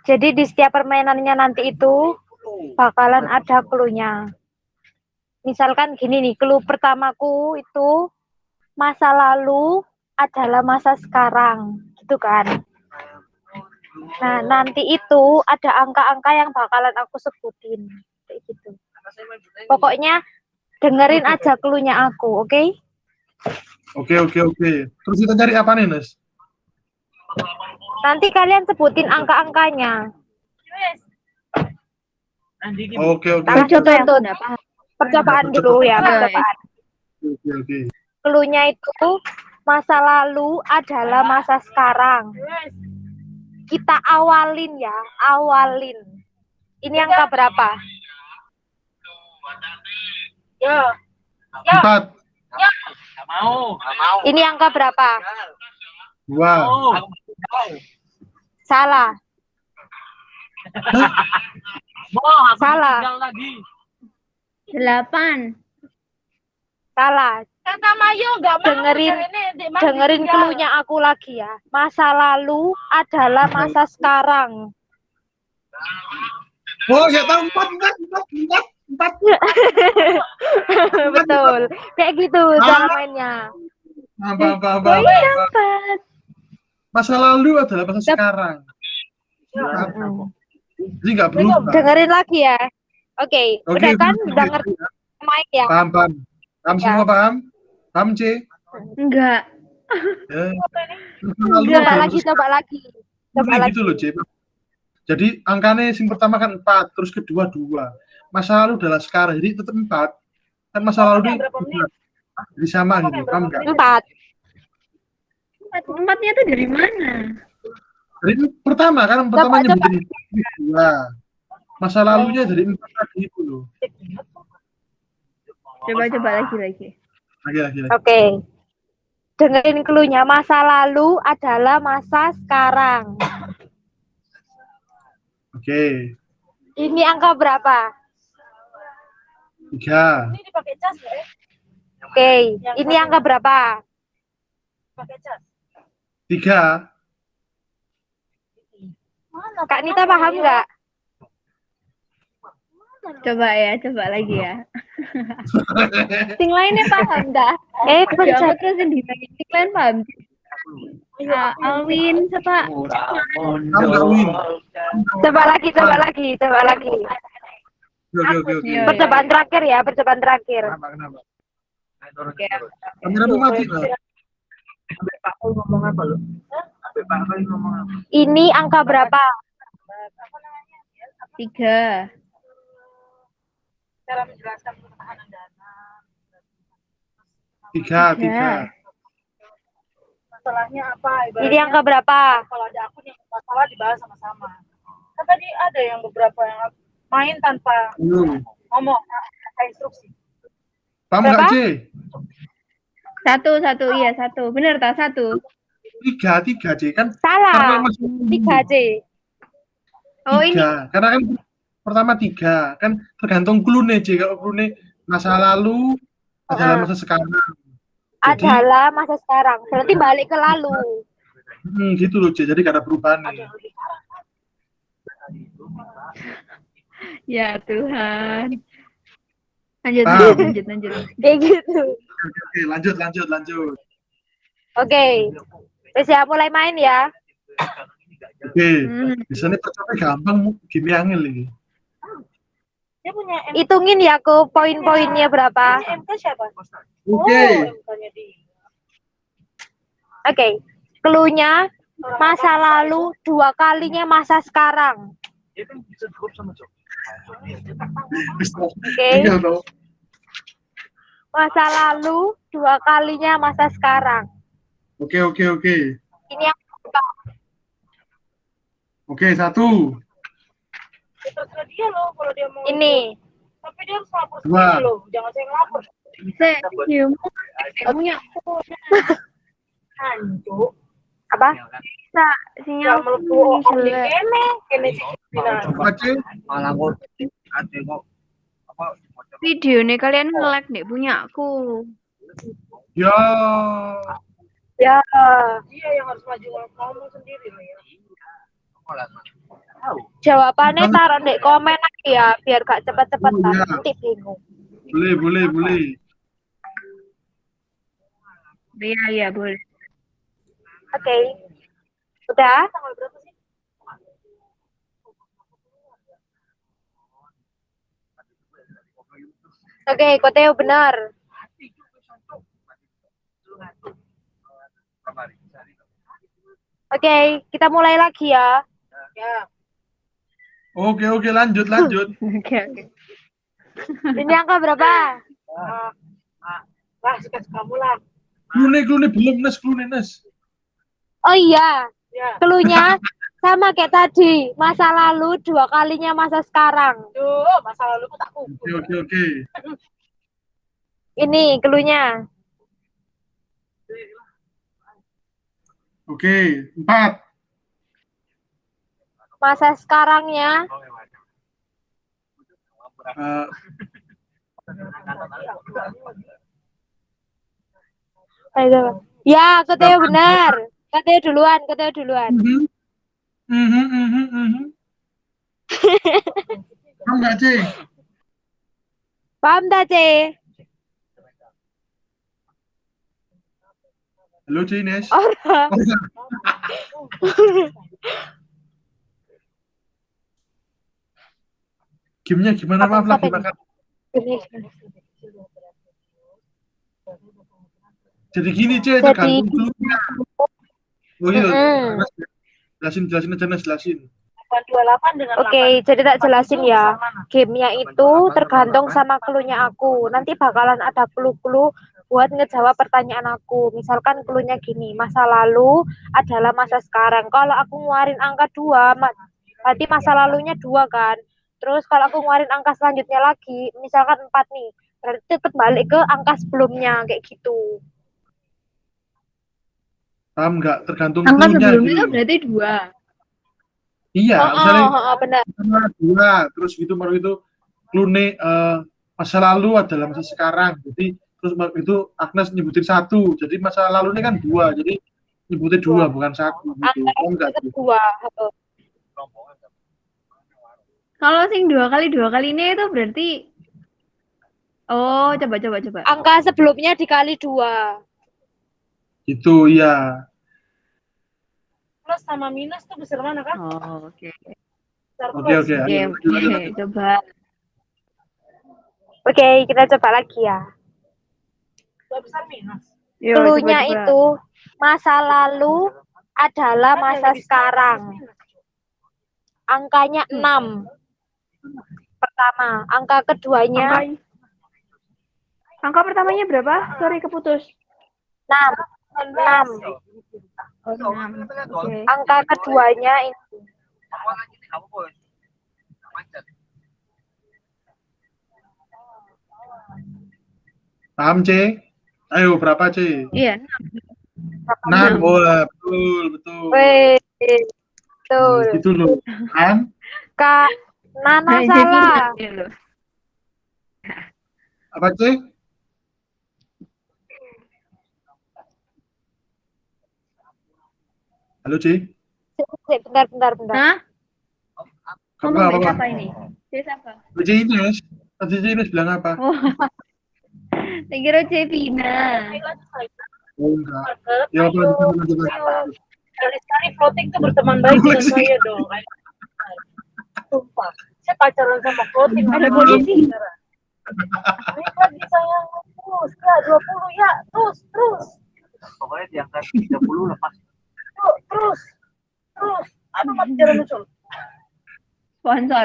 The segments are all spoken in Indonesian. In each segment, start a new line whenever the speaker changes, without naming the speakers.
Jadi di setiap permainannya nanti itu bakalan ada clue-nya. Misalkan gini nih, clue pertamaku itu masa lalu adalah masa sekarang, gitu kan. Nah, nanti itu ada angka-angka yang bakalan aku sebutin, kayak gitu. Pokoknya dengerin aja clue-nya aku, oke?
Oke. Terus kita cari apa nih, Nes?
Nanti kalian sebutin angka-angkanya.
Oke.
Percobaan dulu ya, percobaan.
Oke.
Clue-nya itu masa lalu adalah masa sekarang. Kita awalin ya, awalin. Ini angka berapa? Ya.
4.
Nggak mau.
Ini angka berapa?
2.
Salah. Salah.
8.
Salah.
Kata Mayu nggak mau
Dengerin clue-nya aku lagi ya. Masa lalu adalah masa sekarang.
Oh, ya tahu 4.
Betul. Kayak gitu cara mainnya.
Apa. Masa lalu adalah masa sekarang. Jadi nggak berubah.
Dengerin lagi ya. Oke, udah kan? Udah ngerti mic ya?
Paham. Paham semua, paham? Paham, C?
Enggak.
Coba lagi.
Gitu loh, C. Jadi angkanya yang pertama kan 4, terus kedua 2. Masa lalu adalah sekarang, jadi tetap 4. Kan masa lalu ini jadi sama gitu, paham nggak?
4.
4-nya tuh dari mana?
Jadi pertama jadi 2. Masa lalunya dari 4 tadi itu loh.
Coba lagi.
Oke. Dengerin clue-nya. Masa lalu adalah masa sekarang.
Oke.
Ini angka berapa?
3.
Ini dipakai cas nggak ya?
Oke. Ini angka berapa?
Pakai cas.
3.
Mana?
Kak Nita paham nggak?
Coba lagi ya.
Sing lainnya paham nggak?
Coba terus yang ditanya sing lain paham. Alwin, coba.
Win.
Coba lagi.
Oke.
Percobaan terakhir ya, percobaan terakhir.
Kenapa? Kameramu mati lah.
Ini angka berapa?
3.
Cara menjelaskan pertahanan dana.
3.
Masalahnya apa?
Ini angka berapa?
Kalau ada akun yang masalah dibahas sama-sama. Kan tadi ada yang beberapa yang main tanpa ngomong, tanpa instruksi.
Paham nggak, C?
1, iya 1. Bener tak 1?
3, C kan?
Salah. 3, C.
Oh, ini.
Karena kan pertama 3 kan tergantung clue-nya, C. Kalau clue-nya masa lalu adalah masa sekarang. Jadi,
adalah masa sekarang. Berarti balik ke lalu.
Gitu loh, C. Jadi gak ada perubahan nih.
Ya Tuhan. Lanjut.
Kayak gitu.
Oke, lanjut.
Oke. Siap mulai main ya.
Oke. Biasanya percobaan gampang, gini angel ini.
Dia punya
Hitungin ya ke poin-poinnya berapa.
MK siapa?
Oke.
MK-nya di.
Oke. Clue-nya masa lalu 2 kalinya masa sekarang. Oke. Masa lalu 2 kalinya masa sekarang.
Oke.
Ini yang berapa?
Oke, 1.
Terserah dia loh kalau dia mau.
Ini.
Tapi dia harus lapor sendiri loh. Jangan saya ngelapor.
Kamunya
Hancur.
Apa?
bisa sinyal
Melepuh kene
videonya kalian nge-lag nih punyaku.
Ya.
iya yang harus maju ngomong sendiri loh ya.
Jawabannya taruh di komen lagi ya, biar gak cepet-cepetan.
Oh, iya.
Nanti bingung.
Boleh.
Iya, boleh.
Oke. Udah?
Tanggal berapa sih?
Oke, Koteo benar. Oke, kita mulai lagi ya.
Ya.
Oke, lanjut.
Oke.
Ini angka berapa?
Lah, suka kamu lah.
Klune belum Nes.
Oh iya,
Ya.
cluenya sama kayak tadi. Masa lalu 2 kalinya masa sekarang.
Duh, masa lalu tak kubur.
Oke.
Ini cluenya.
Oke, 4.
Masa sekarangnya
Eh,
ayo. Ya, Koteo benar. Koteo duluan.
Paham nggak, C?
Paham tak, C?
Halo, C, Nes.
Ora.
Gamenya gimana? Maaf lah,
Apa ini?
dimakan. Jadi gini, C, tergantung cluenya. Oh iya, jelasin aja, Nes, jelasin.
28 dengan
Oke,
8.
jadi tak jelasin ya.
Mana?
Gamenya itu tergantung sama cluenya aku. Nanti bakalan ada clue-clue buat ngejawab pertanyaan aku. Misalkan cluenya gini, masa lalu adalah masa sekarang. Kalau aku ngeluarin angka 2, berarti masa lalunya 2 kan. Terus kalau aku ngeluarin angka selanjutnya lagi, misalkan 4 nih, berarti tetap balik ke angka sebelumnya, kayak gitu.
Paham nggak? Tergantung
Angka
cluenya
sebelumnya
gitu.
itu berarti 2.
Iya, misalnya
benar.
sama 2, terus gitu baru itu clue masa lalu adalah masa sekarang. Jadi terus itu Agnes nyebutin 1, jadi masa lalunya kan 2, jadi nyebutin 2 bukan 1 gitu.
Angka
Paham nggak?
tetap 2.
Kalau sing 2 kali ini itu berarti coba.
Angka sebelumnya dikali 2.
Itu iya.
Plus sama minus tuh besar mana kan?
Oh, oke.
Besar
Oke.
plus.
Oke, coba.
Oke, kita coba lagi ya.
Dua besar minus.
Yo,
Cluenya
coba.
itu masa lalu adalah masa sekarang. Angkanya 6. Pertama, angka keduanya
Angka pertamanya berapa? Sorry, keputus.
6.
Oh, 6. Oke.
Angka keduanya ini.
Paham, C? Ayo, berapa, C?
Iya,
6. Oh, betul.
Weh, betul.
Gitu loh. Kan?
Kak Nana salah.
Apa, C? Halo, C?
Bentar.
Hah? Ngomong
Apa?
siapa ini? Siapa?
C Ines. Tadi C Ines bilang apa?
Oh. Saya kira Cevina.
Oh, enggak. Ya, apa lanjut.
Sekali floating tuh berteman baik dengan saya dong. Sumpah. Saya pacaran sama floating.
Ada polisi.
Ini lagi sayang terus. Ya 20 ya. Terus.
Pokoknya di angka 30 lepas.
Terus. Apa mati jalan muncul?
Sponsor.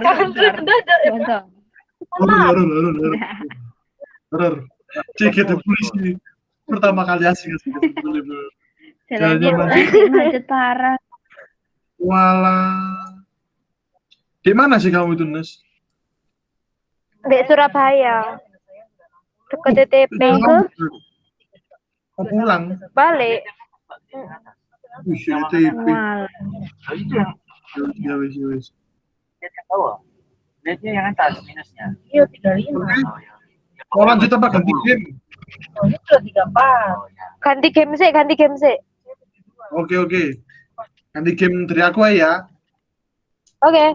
Horor. Cek itu polisi. Pertama kali asing.
Jalannya macet parah.
Walah. Di mana sih kamu itu, Nes?
Di Surabaya. Dekat TTP.
Mau pulang?
Balik.
Wih, TTP.
Wah.
Itu yang
Wis.
dia tahu. Lihatnya yang atas minusnya.
Iya 35.
Oh, ya.
Mau lanjut apa ganti game?
Oh, ini sudah 34.
Oh, ya.
Ganti game sih.
Oke. Ganti game dari aku ya.
Oke.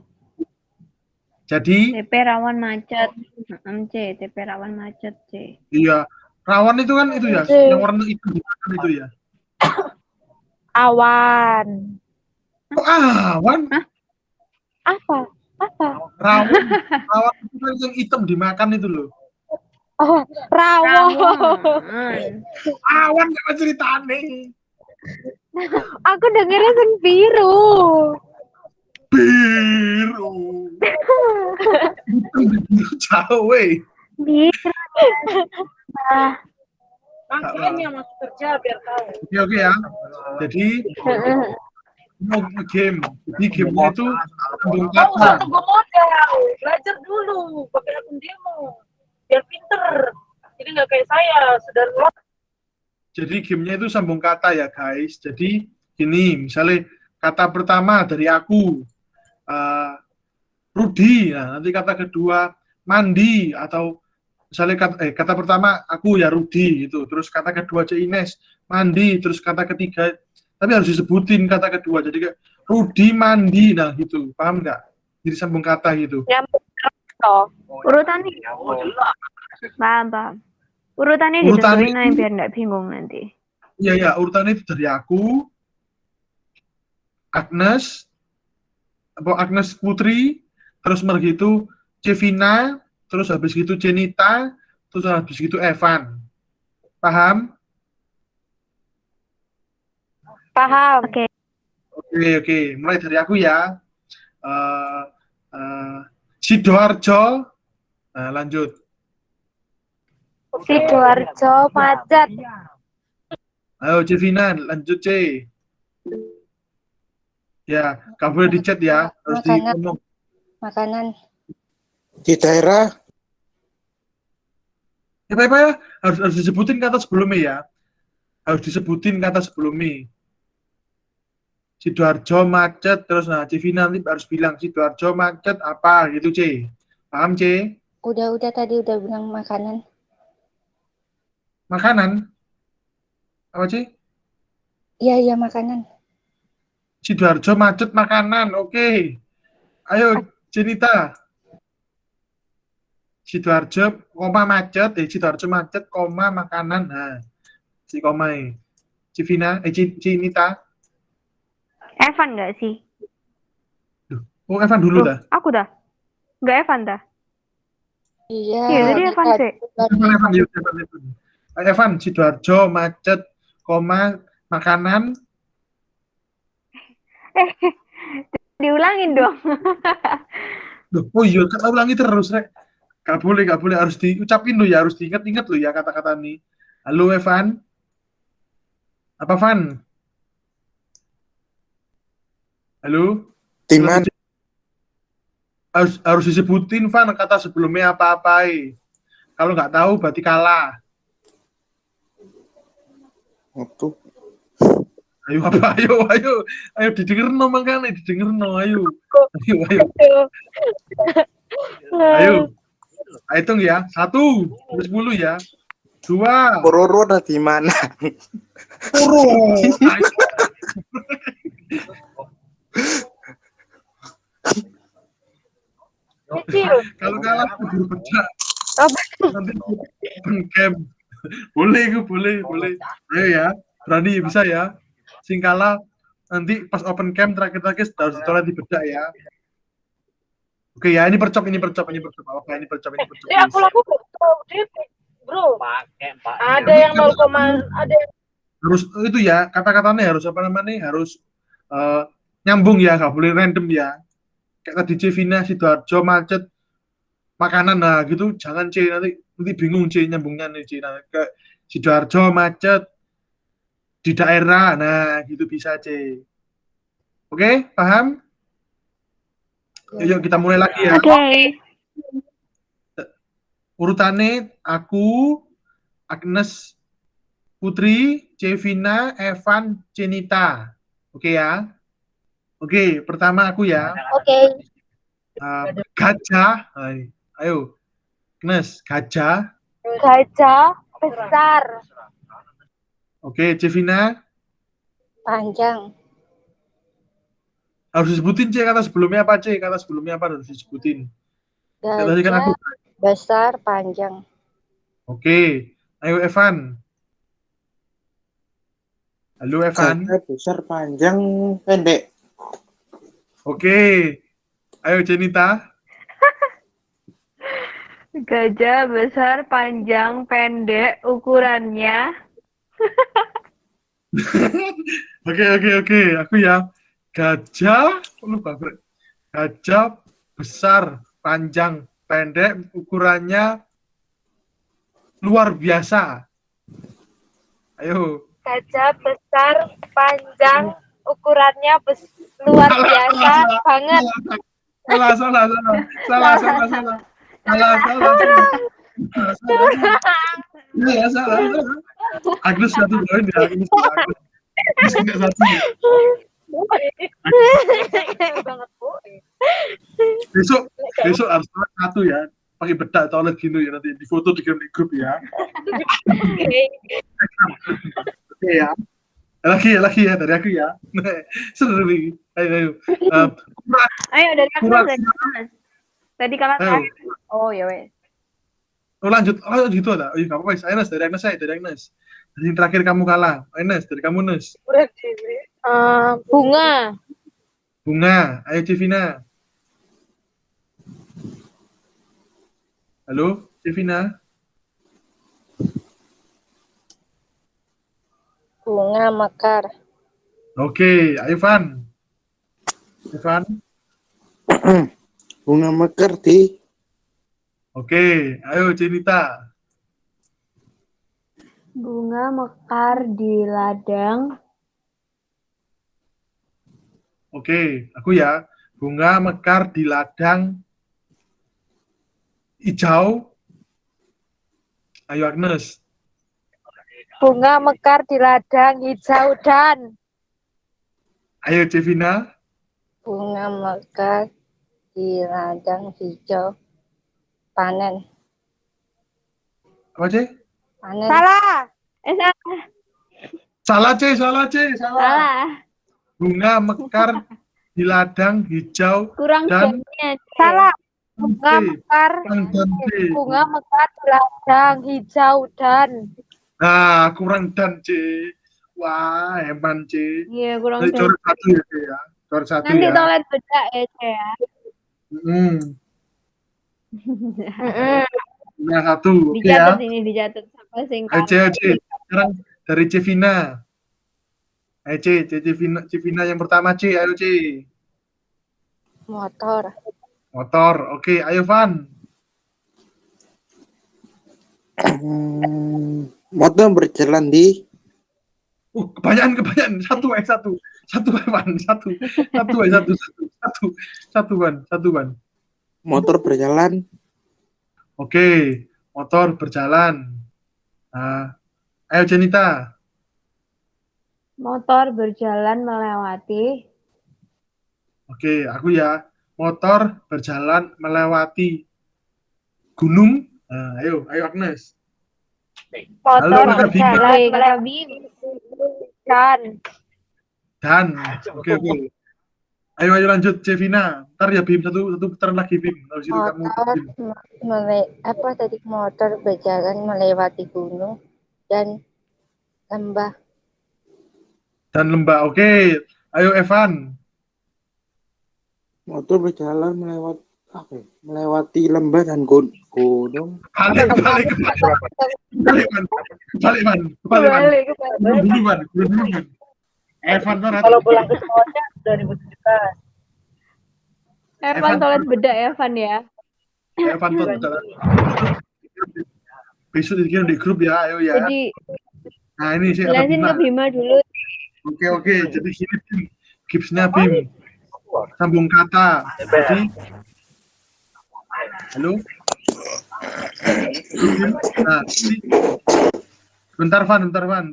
Jadi
TP rawan macet. C, TP rawan macet C.
iya, rawan itu kan itu ya,
C.
yang warna hitam dimakan itu ya.
Awan.
Kok awan?
Apa? Apa?
Rawan itu kan yang hitam dimakan itu loh.
Oh, rawon.
Rawan.
Awan gak ceritane.
Aku dengernya sing biru.
Biru. Biru jauh weh.
Biru. Nah,
Makin yang masuk kerja biar tahu.
Oke ya. Jadi mau game. Jadi gamenya itu sambung
Kamu
kata.
nggak tunggu modal, belajar dulu pakai akun demo, biar pinter. Jadi nggak kayak saya sudah lot.
Jadi gamenya itu sambung kata ya guys. Jadi gini, misalnya kata pertama dari aku, Rudi. Nah, nanti kata kedua mandi atau misalnya kata pertama aku ya Rudi gitu. Terus kata kedua Ines mandi. Terus kata ketiga, tapi harus disebutin kata kedua. Jadi kayak Rudi mandi, nah gitu. Paham nggak? Jadi sambung kata gitu.
Urutannya. Paham. Urutannya ditentuin aja biar nggak bingung nanti.
Iya, urutannya itu dari aku, Agnes Putri, terus begitu Cevina, terus habis gitu Jenita, terus habis gitu Evan. Paham?
paham.
Oke.
Oke. Mulai dari aku ya. Sidoarjo. Nah, lanjut.
Sidoarjo macet.
Ayo Cevina, lanjut C. Ya, gak boleh di chat ya, harus di ngomong.
Makanan.
Di daerah
Ya, harus disebutin kata sebelumnya ya. Harus disebutin kata sebelumnya. Sidoarjo macet, terus nah Cevina nanti harus bilang Sidoarjo macet apa gitu C. Paham C?
Udah tadi udah bilang makanan.
Makanan? Apa C?
Iya makanan.
Sidoarjo macet makanan, oke. Ayo Jenita. Sidoarjo, macet, Sidoarjo macet, makanan. Nah, si koma Civina, Cinita.
Evan nggak sih?
Oh, Evan dulu dah.
Aku dah. Nggak Evan dah.
Iya.
Iya, tadi Evan sih.
Evan, Sidoarjo macet, makanan.
Diulangin dong.
Oh iya, kita ulangi terus, Rek. Gak boleh, harus diucapin lo ya, harus diingat-ingat lo ya kata-kata ini. Halo Evan. Apa Van? Halo?
Timan.
Harus disebutin Van kata sebelumnya apa-apa. Kalau nggak tahu berarti kalah.
Itu.
Ayo apa? Ayo didengar no makanya didengar no. Ayo. Ayo hitung ya. 1 sampai 10 ya. 2.
Pororo ada di mana?
Poro. Kalau kalah kudu pecah. Nanti camp. Boleh. Ayo ya. Berani bisa ya. Sing kalah nanti pas open camp terakhir harus ditolak di bedak ya. Oke ya, ini percop. Apa ini percop.
Aku laku bro. Ada yang 0, ada yang
harus itu ya, kata-katanya harus apa namanya? Harus nyambung ya, nggak boleh random ya. Kayak tadi Cevina, Sidoarjo macet makanan, nah gitu jangan C, nanti bingung C nyambungnya nih C. Nah, ke Sidoarjo macet di daerah, nah gitu bisa C. Oke, paham? Yuk kita mulai lagi ya.
Oke.
Urutannya aku, Agnes Putri, Cevina, Evan, Jenita. Oke ya. Oke, pertama aku ya.
Oke.
Gajah. Ayo. Agnes, gajah.
Gajah besar.
Oke, Cevina.
Panjang.
Harus disebutin C, kata sebelumnya apa C? Kata sebelumnya apa harus disebutin. Tadi kan aku.
Gajah besar panjang.
Oke. Ayo Evan. Halo Evan.
Gajah besar panjang pendek.
Oke. Ayo Jenita.
Gajah besar, panjang, pendek, ukurannya.
Oke. Aku ya. Gajah. Lupa. Gajah besar, panjang, pendek, ukurannya luar biasa. Ayo.
Gajah besar, panjang, ukurannya luar biasa banget.
Salah. Agnes 1 poin ya. Agnes enggak 1.
banget Bu.
Besok harus 1 ya. Pakai bedak toilet gitu ya, nanti difoto dikirim di grup ya. Oke ya. Lagi ya dari aku ya. Seru nih. Ayo.
Ayo dari aku
Kurang.
dari Mas. Tadi kakak
Ayo.
terakhir. Oh ya wes.
Lanjut gitu ada. Iya, enggak apa-apa. Agnes dari Agnes. Dari yang terakhir kamu kalah. Agnes dari kamu Nes.
Udah diri.
Bunga,
Ayo Civina. Halo, Civina.
Bunga mekar.
Oke, Ivan.
Bunga mekar di
Oke, ayo Jenita.
Bunga mekar di ladang.
Oke, aku ya. Bunga mekar di ladang hijau. Ayo Agnes.
bunga mekar di ladang hijau dan
Ayo Cevina.
Bunga mekar di ladang hijau. Panen.
Apa C?
Panen.
salah.
Salah.
Salah C.
Salah.
Bunga mekar di ladang hijau
Kurang
dan
jamnya.
Salah. Bunga
C.
mekar,
Dan C.
bunga mekar di ladang hijau dan.
Nah, kurang dan C. Wah, hebat C.
Iya, kurang
Nanti
jam.
coret 1 ya C ya. Coret 1
Nanti
ya.
toilet bedak ya, Ce, ya.
Nah, 1. Oke ya.
Dicatat ini, dicatat sampai sing
Ayo C. Sekarang dari Cevina. Ayo Cevina yang pertama C. Ayo C.
Motor.
Motor. Oke, ayo Van.
motor berjalan di
Kebanyakan. Satu Van. Satu Van.
motor berjalan
Oke, motor berjalan. Nah, ayo Jenita.
Motor berjalan melewati.
Oke, aku ya. Motor berjalan melewati gunung. Nah, ayo Agnes.
Motor
Halo, Kakak Bim.
berjalan
Kakak Bim.
dan.
Dan. Oke. Ayo lanjut Cevina. Ntar ya Bim satu putaran lagi Bim. Habis itu kamu
Motor motor berjalan melewati gunung dan lembah.
dan lembah. Oke. Ayo Evan.
motor berjalan melewati lembah dan gunung.
Balik Man. Belum dulu Man. Evan tuh
Kalau pulang ke sekolahnya 2017.
Evan toilet bedak ya, Evan ya.
Evan tuh besok dikirim di grup ya. Ayo ya.
Jadi
Nah ini sih ada
jelasin ke
Bima.
Bima dulu.
Oke. Jadi gini Bim. Gipsnya Bim. Sambung kata. Jadi halo. Bim. Nah, jadi bentar Van. Belum Van.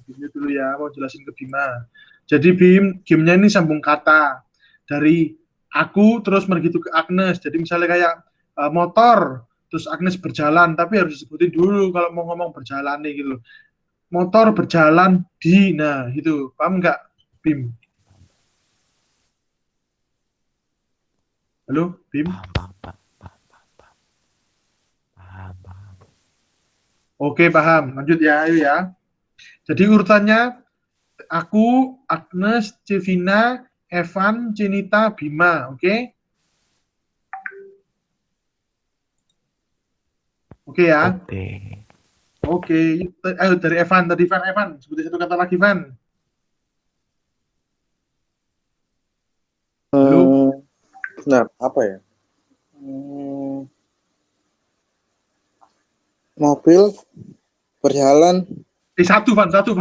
Bimnya dulu ya, mau jelasin ke Bima. Jadi Bim, gamenya ini sambung kata. Dari aku terus begitu ke Agnes. Jadi misalnya kayak motor, terus Agnes berjalan, tapi harus disebutin dulu kalau mau ngomong berjalan nih gitu. Motor berjalan di, nah gitu. Paham nggak, Bim? Halo, Bim? Oke, paham. Lanjut ya, ayo ya. Jadi urutannya aku, Agnes, Cevina, Evan, Cenita, Bima, oke? Oke ya.
Oke.
Oke, ayo dari Evan tadi Evan, sebutin satu kata lagi Van. Belum.
Nah, apa ya? Mobil berjalan.
Satu Van.
Dari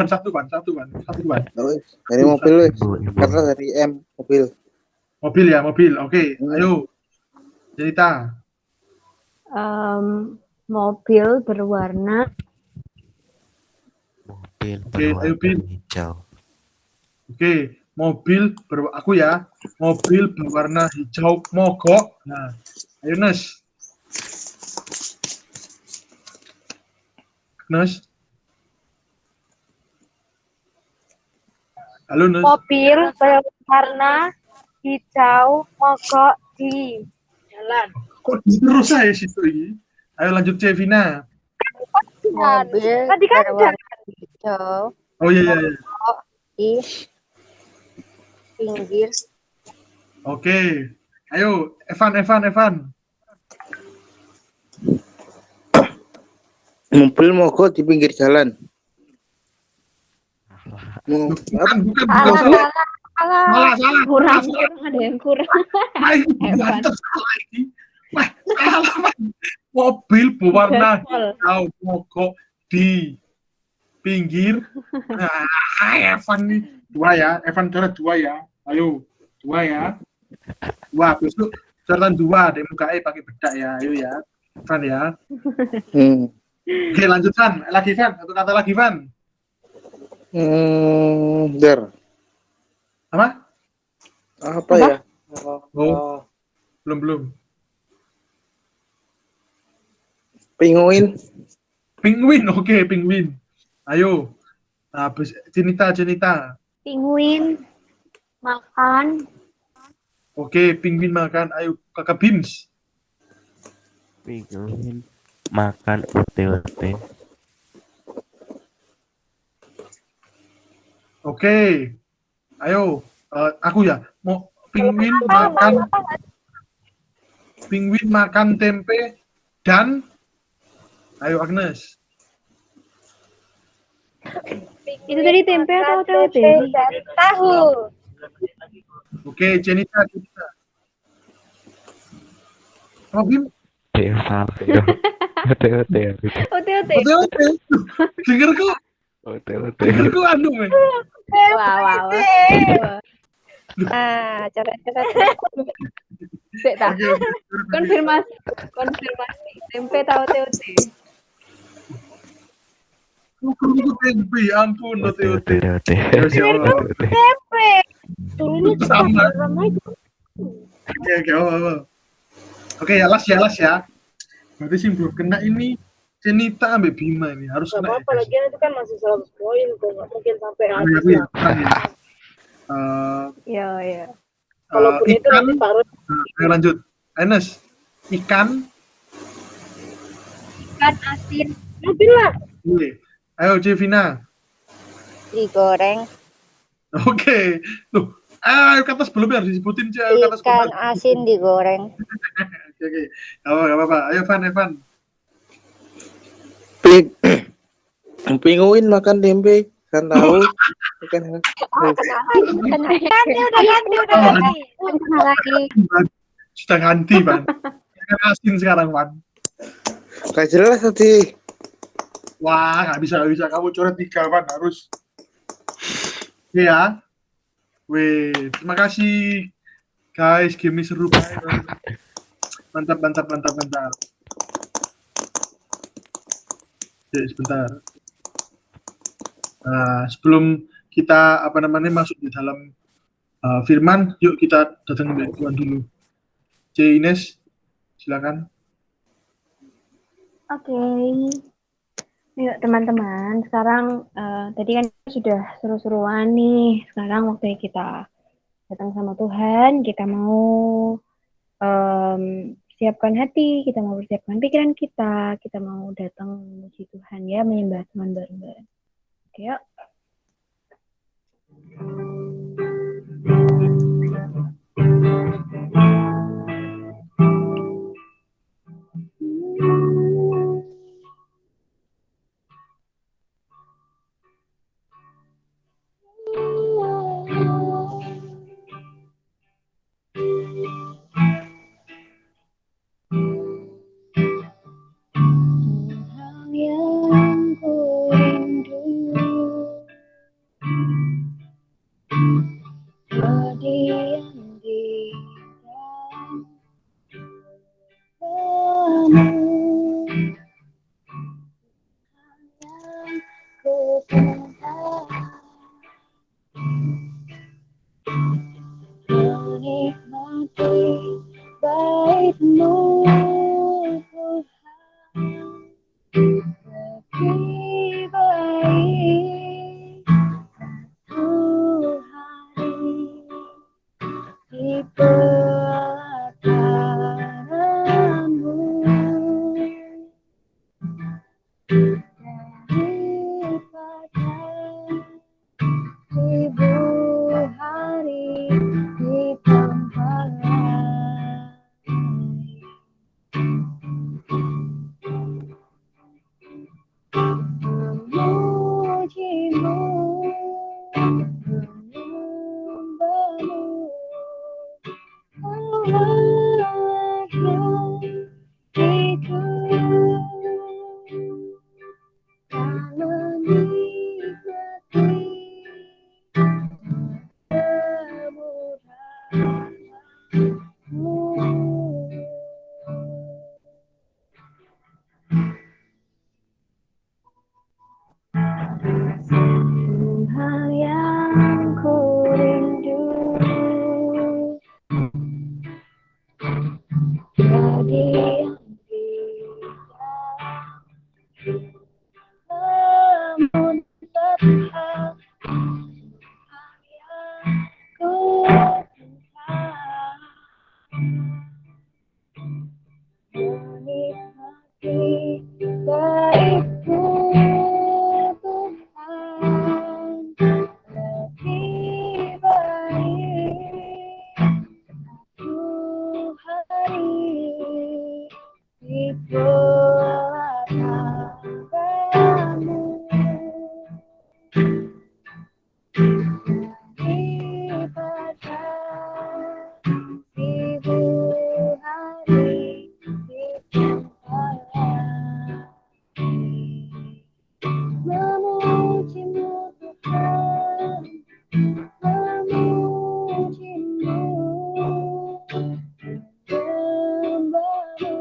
mobil,
Ibu.
karena dari M mobil.
Mobil ya, mobil. Oke, ayo. Cerita.
Mobil berwarna
Mobil
Oke, ayo, Bin.
berwarna hijau.
Oke, aku ya. Mobil berwarna hijau mogok. Nah, ayo Nes. Halo Nes.
Mobil berwarna hijau mogok di
Jalan.
Kok terus saya situ ini? Ayo lanjut Cevina.
Mobil
Tadi kan
berwarna hijau
Oh iya.
di pinggir
Oke. Ayo Evan.
Mobil mogok di pinggir jalan.
Bukan
salah.
salah.
kurang ada yang kurang.
Wah, salah ini. Wah, salah. Mobil berwarna hijau mogok di pinggir. Nah, Evan nih. Evan cara 2 ya. Ayo, 2 ya. 2, besok catatan 2 deh muka pakai bedak ya. Ayo ya. Evan ya. Oke, lanjutkan. Lagi Van, satu kata lagi Van.
Apa ya?
Oh, belum. Penguin, oke, penguin. Ayo. Nah, Cenita.
Penguin makan
Oke, penguin makan. Ayo, Kakak Bims.
Penguin makan ote-ote.
Oke. Ayo, aku ya. Mau penguin makan tempe dan ayo Agnes.
itu tadi tempe atau ote-ote?
Tahu.
Oke, Cenita. Oh, Bim.
Ote-ote.
Ote-ote.
Dengerku anu, men.
Wah.
Cara
Sik ta. Konfirmasi. Tempe atau ote-ote?
Aku tempe, ampun, ote-ote.
tempe. Turunnya
Sama.
sama.
Oke, ya las ya. Berarti sih belum kena ini Cenita sampai Bima ini harus
Gak
kena.
apa-apa, lagian itu kan masih 100 poin kok, nggak mungkin sampai
Iya,
habis
iya,
lah.
ya.
Iya.
Kalaupun itu
Ikan.
nanti taruh
Ayo lanjut. Enes, ikan.
Asin.
mobil lah.
Oke. Ayo Cevina.
digoreng.
Oke. Tuh, ayo kata sebelumnya harus disebutin ayo kata
Ikan
sebelumnya.
asin digoreng.
Oke. Gak apa-apa. Ayo Evan.
Penguin makan tempe, kan tahu. Ikan
lagi.
Sudah ganti, Van. Ikan asin sekarang, Van.
gak jelas tadi.
Wah, nggak bisa. Kamu coret 3, Van. Harus. Oke ya. Weh, terima kasih, guys. Game ini seru banget. Mantap. Oke, sebentar. Nah, sebelum kita masuk di dalam firman, yuk kita datang ke Tuhan dulu. C. Ines, silakan.
Oke. Yuk teman-teman, sekarang tadi kan sudah seru-seruan nih. Sekarang waktunya kita datang sama Tuhan, kita mau mempersiapkan hati, kita mau mempersiapkan pikiran kita mau datang memuji Tuhan ya, menyembah Tuhan bareng-bareng. Oke, yuk. Tuhan yang ku rindu, berdiam di dalam kamu, yang ku cinta, menikmati baik-Mu Tuhan, lebih baik Tuhan di pelataran-Mu daripada 1000 hari di tempat lain. Memuji-Mu, menyembah-Mu, Allah yang hidup, dan menikmati kemurahan-Mu. Tuhan yang ku rindu, berdiam di dalam namun tetap Tuhan yang ku cinta, menikmati baik-Mu Tuhan, lebih baik satu hari di pelataran-Mu daripada 1000 hari di tempat lain. Memuji-Mu Tuhan, memuji-Mu, menyembah-Mu,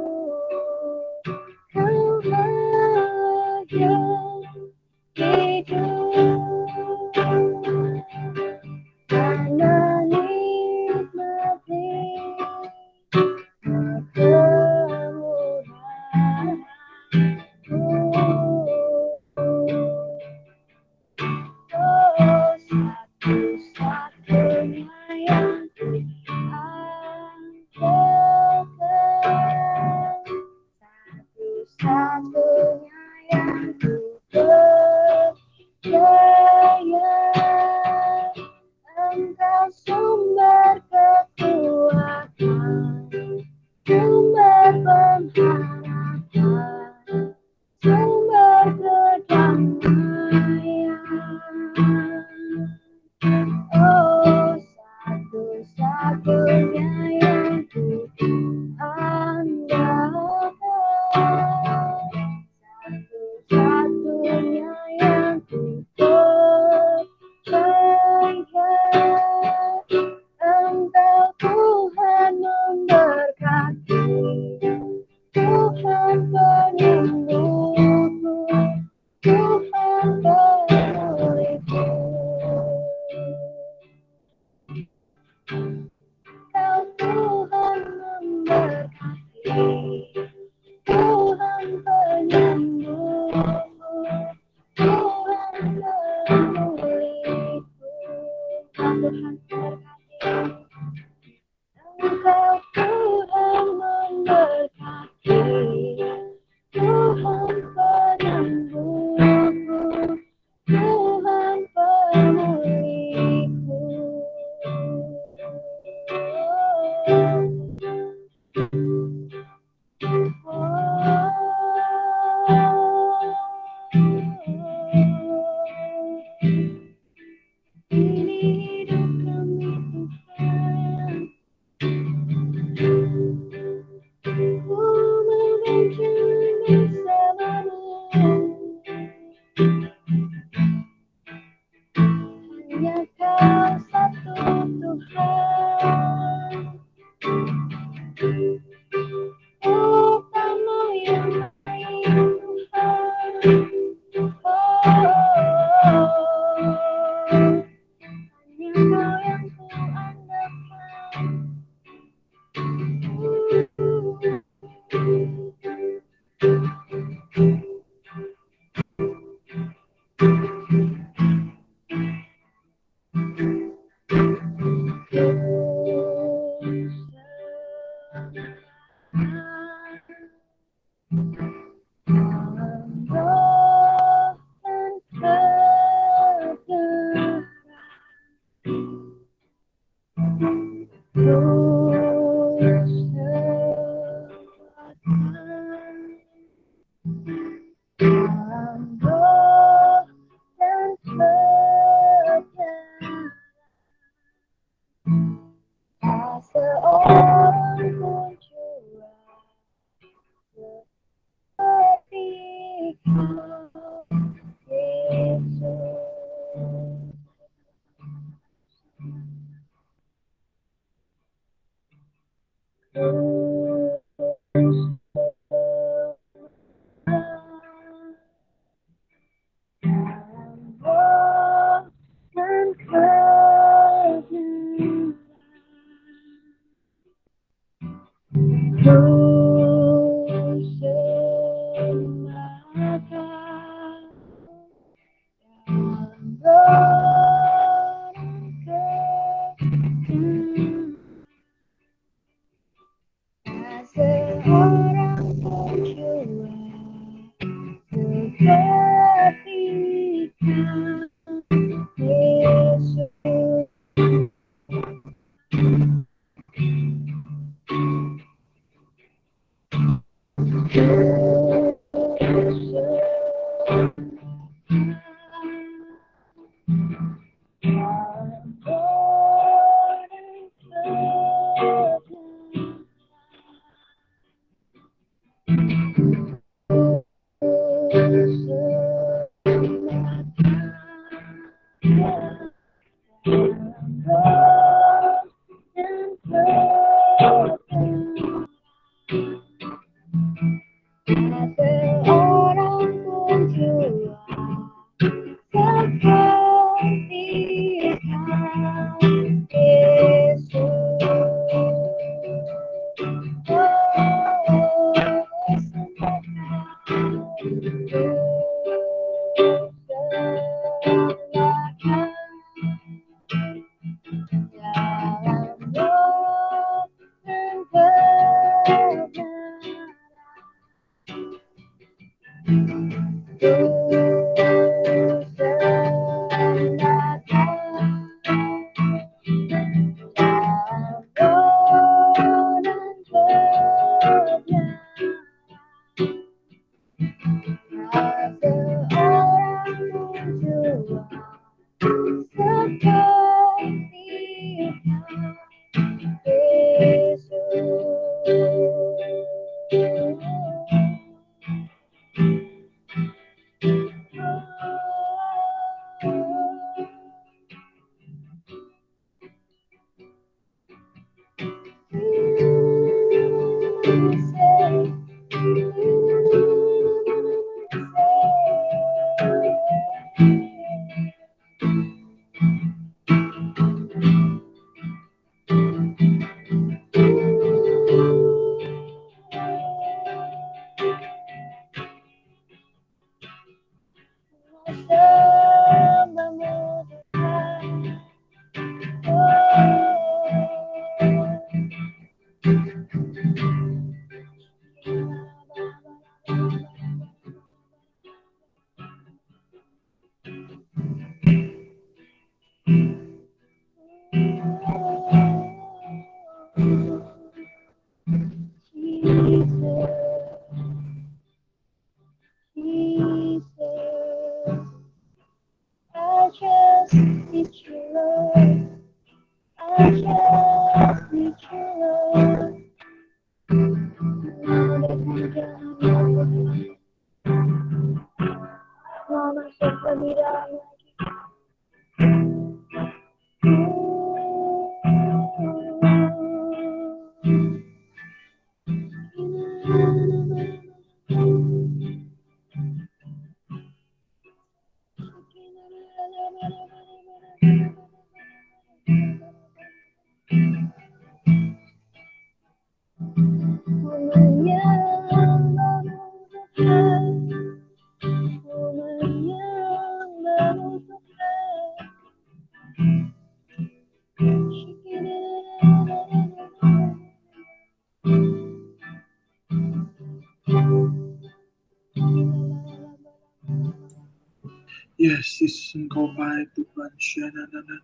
Yesus, Engkau baik Tuhan. Shananana.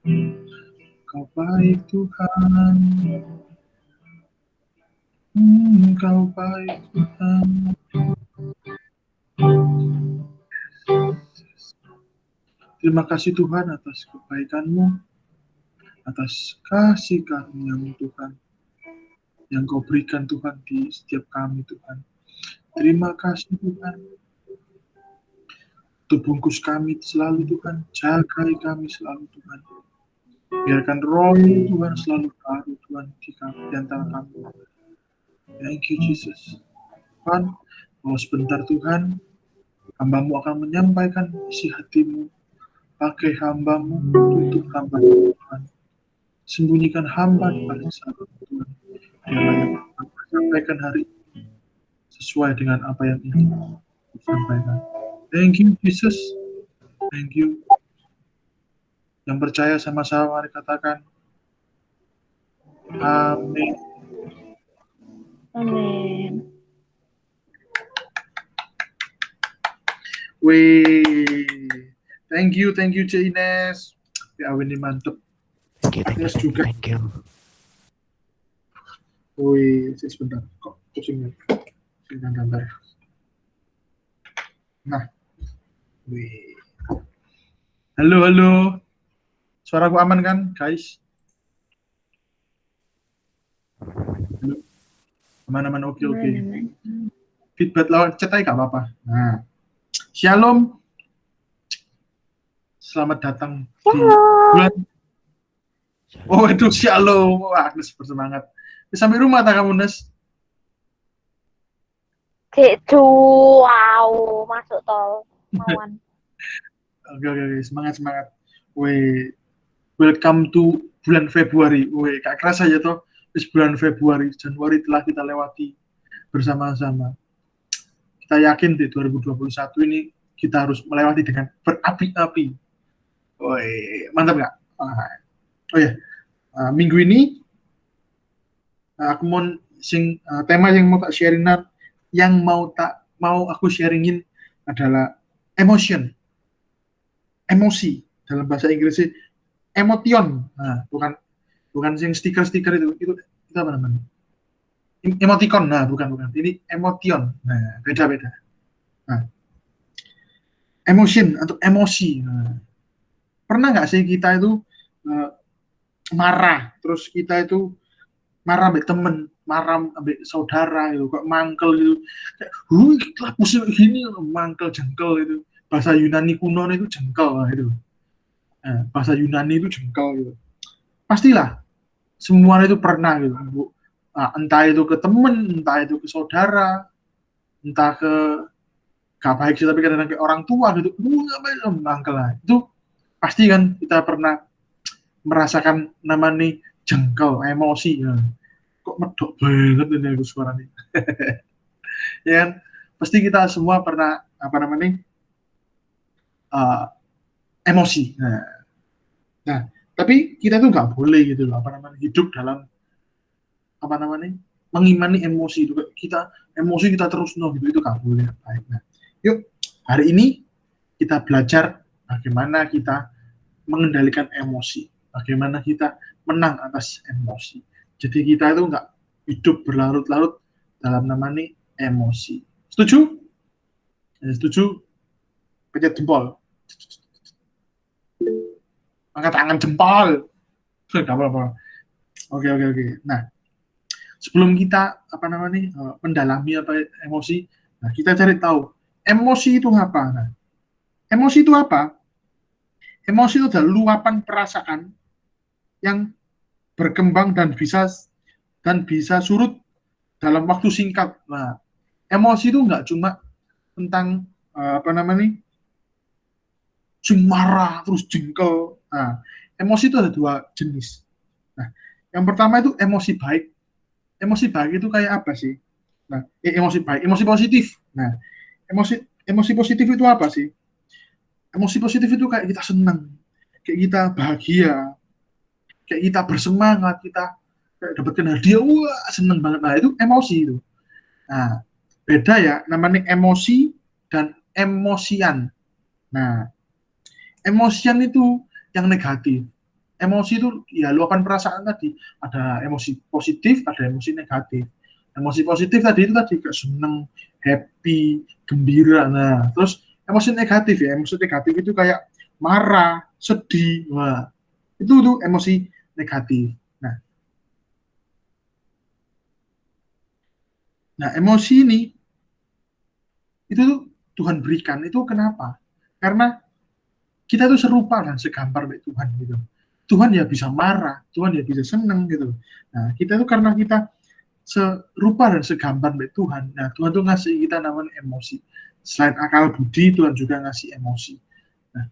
Engkau baik Tuhan. Engkau baik Tuhan. Terima kasih Tuhan atas kebaikan-Mu, atas kasih karunia-Mu Tuhan, yang Kau berikan Tuhan di setiap kami Tuhan. Terima kasih Tuhan. Untuk bungkus kami selalu Tuhan, jagai kami selalu Tuhan. Biarkan roh Tuhan selalu baru Tuhan di antara kami. Thank you Jesus. Tuhan, kalau sebentar Tuhan, hamba-Mu akan menyampaikan isi hati-Mu. Pakai hamba-Mu, tutup hamba Tuhan. Sembunyikan hamba di balik salib Tuhan. Biarlah yang akan sampaikan hari ini sesuai dengan apa yang ingin disampaikan. Thank you Jesus. Thank you. Yang percaya sama-sama mari katakan amin.
Amin.
Wih. Thank you Cik Ines. Ya ini mantep.
Thank you,
Yes, juga.
thank you.
Wih, sebentar. Kok pusing ya? Sebentar. Nah. Wih. Halo. Suaraku aman kan, guys? Halo. Aman, oke.
Amin.
Feedback lewat chat aja gak apa-apa. Nah. Shalom. Selamat datang di bulan. Oh, itu shalom. Wah, Agnes bersemangat. Sampai rumah tak kamu, Nes?
Wow, masuk tol. Mawan.
Oke. Semangat. Weh, welcome to bulan Februari. Weh, gak kerasa ya toh. Bis bulan Februari, Januari telah kita lewati bersama-sama. Kita yakin di 2021 ini kita harus melewati dengan berapi-api. Weh, mantap gak? Oh ya, minggu ini aku mau tema yang mau tak sharing yang mau aku sharingin adalah emosi dalam bahasa Inggrisnya emotion. Nah, bukan yang stiker itu apa namanya? Emoticon. Nah, bukan. Ini emotion. Nah, beda. Nah, emotion atau emosi. Nah, pernah nggak sih kita itu marah, terus kita itu marah sama temen, marah sama saudara itu, kok mangkel gitu, kayak pusing gini, mangkel, jengkel itu. Bahasa Yunani kuno itu jengkel itu. Bahasa Yunani itu jengkel gitu. Pastilah semua itu pernah gitu, Bu. Entah itu ke temen, entah itu ke saudara, entah ke gak baik sih, tapi kadang-kadang ke orang tua gitu, ngapain mangkel lah. Itu pasti kan kita pernah merasakan namanya jengkel, emosi. Ya. Kok medok banget ini aku suaranya. Ya kan? Pasti kita semua pernah emosi. Nah, tapi kita tuh nggak boleh gitu loh, hidup dalam mengimani emosi itu. Emosi kita terus gitu, itu nggak boleh. Baik. Nah, yuk hari ini kita belajar bagaimana kita mengendalikan emosi, bagaimana kita menang atas emosi. Jadi kita itu nggak hidup berlarut-larut dalam namanya emosi. Setuju? Setuju? Pencet jempol. Angkat tangan jempol. Gak apa-apa. Oke. Nah, sebelum kita mendalami emosi, nah kita cari tahu emosi itu apa. Nah, emosi itu apa? Emosi itu adalah luapan perasaan yang berkembang dan bisa surut dalam waktu singkat. Nah, emosi itu nggak cuma tentang marah terus jengkel. Nah, emosi itu ada dua jenis. Nah, yang pertama itu emosi baik. Emosi baik itu kayak apa sih? Nah, emosi baik, emosi positif. Nah, emosi positif itu apa sih? Emosi positif itu kayak kita senang, kayak kita bahagia, kayak kita bersemangat, kita dapatkan hadiah, wah seneng banget. Nah, itu emosi itu. Nah, beda ya, namanya emosi dan emosian. Nah, emosian itu yang negatif. Emosi itu ya luapan perasaan tadi. Ada emosi positif, ada emosi negatif. Emosi positif tadi itu tadi kayak seneng, happy, gembira. Nah, terus emosi negatif ya. Emosi negatif itu kayak marah, sedih. Wah, itu tuh emosi negatif. Nah, emosi ini itu tuh Tuhan berikan. Itu kenapa? Karena kita tuh serupa dan segambar dengan Tuhan gitu. Tuhan ya bisa marah, Tuhan ya bisa seneng gitu. Nah, kita tuh karena kita serupa dan segambar dengan Tuhan. Nah, Tuhan tuh ngasih kita namanya emosi. Selain akal budi, Tuhan juga ngasih emosi. Nah,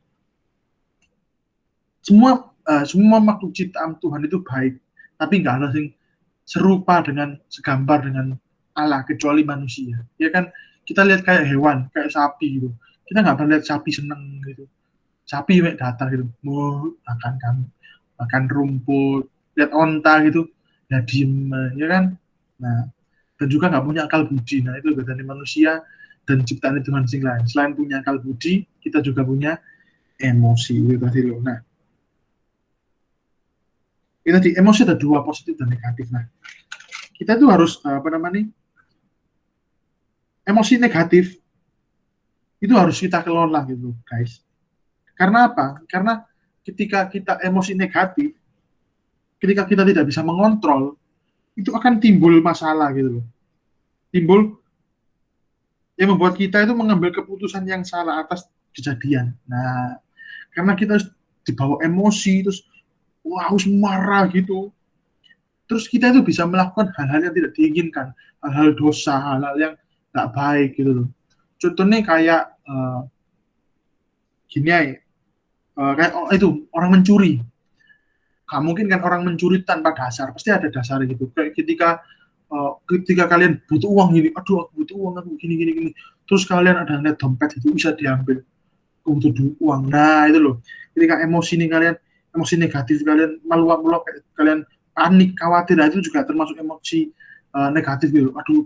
semua makhluk ciptaan Tuhan itu baik, tapi nggak ada yang serupa dengan segambar dengan Allah kecuali manusia. Ya kan, kita lihat kayak hewan, kayak sapi gitu. Kita nggak pernah lihat sapi seneng gitu. Sapi mek datang gitu, mau makan rumput, lihat onta gitu, ya diem, ya kan. Nah, dan juga nggak punya akal budi. Nah, itu bedanya manusia dan ciptaan Tuhan sing lain. Selain punya akal budi, kita juga punya emosi itu tadi loh. Nah, itu tadi emosi ada dua, positif dan negatif. Nah, kita tuh harus apa namanya? Emosi negatif itu harus kita kelola gitu, guys. Karena apa? Karena ketika kita emosi negatif, ketika kita tidak bisa mengontrol, itu akan timbul masalah gitu loh. Timbul yang membuat kita itu mengambil keputusan yang salah atas kejadian. Nah, karena kita dibawa emosi, terus wah, harus marah gitu. Terus kita itu bisa melakukan hal-hal yang tidak diinginkan, hal-hal dosa, hal-hal yang tidak baik gitu loh. Contohnya kayak gini aja, kayak itu orang mencuri. Mungkin kan orang mencuri tanpa dasar, pasti ada dasar gitu. Kayak ketika kalian butuh uang gini, aduh aku butuh uang, aku gini. Terus kalian ada net dompet itu bisa diambil, aku butuh uang. Nah itu loh, ketika emosi nih kalian, emosi negatif kalian meluap-meluap, kalian panik, khawatir, nah, itu juga termasuk emosi negatif gitu. Aduh,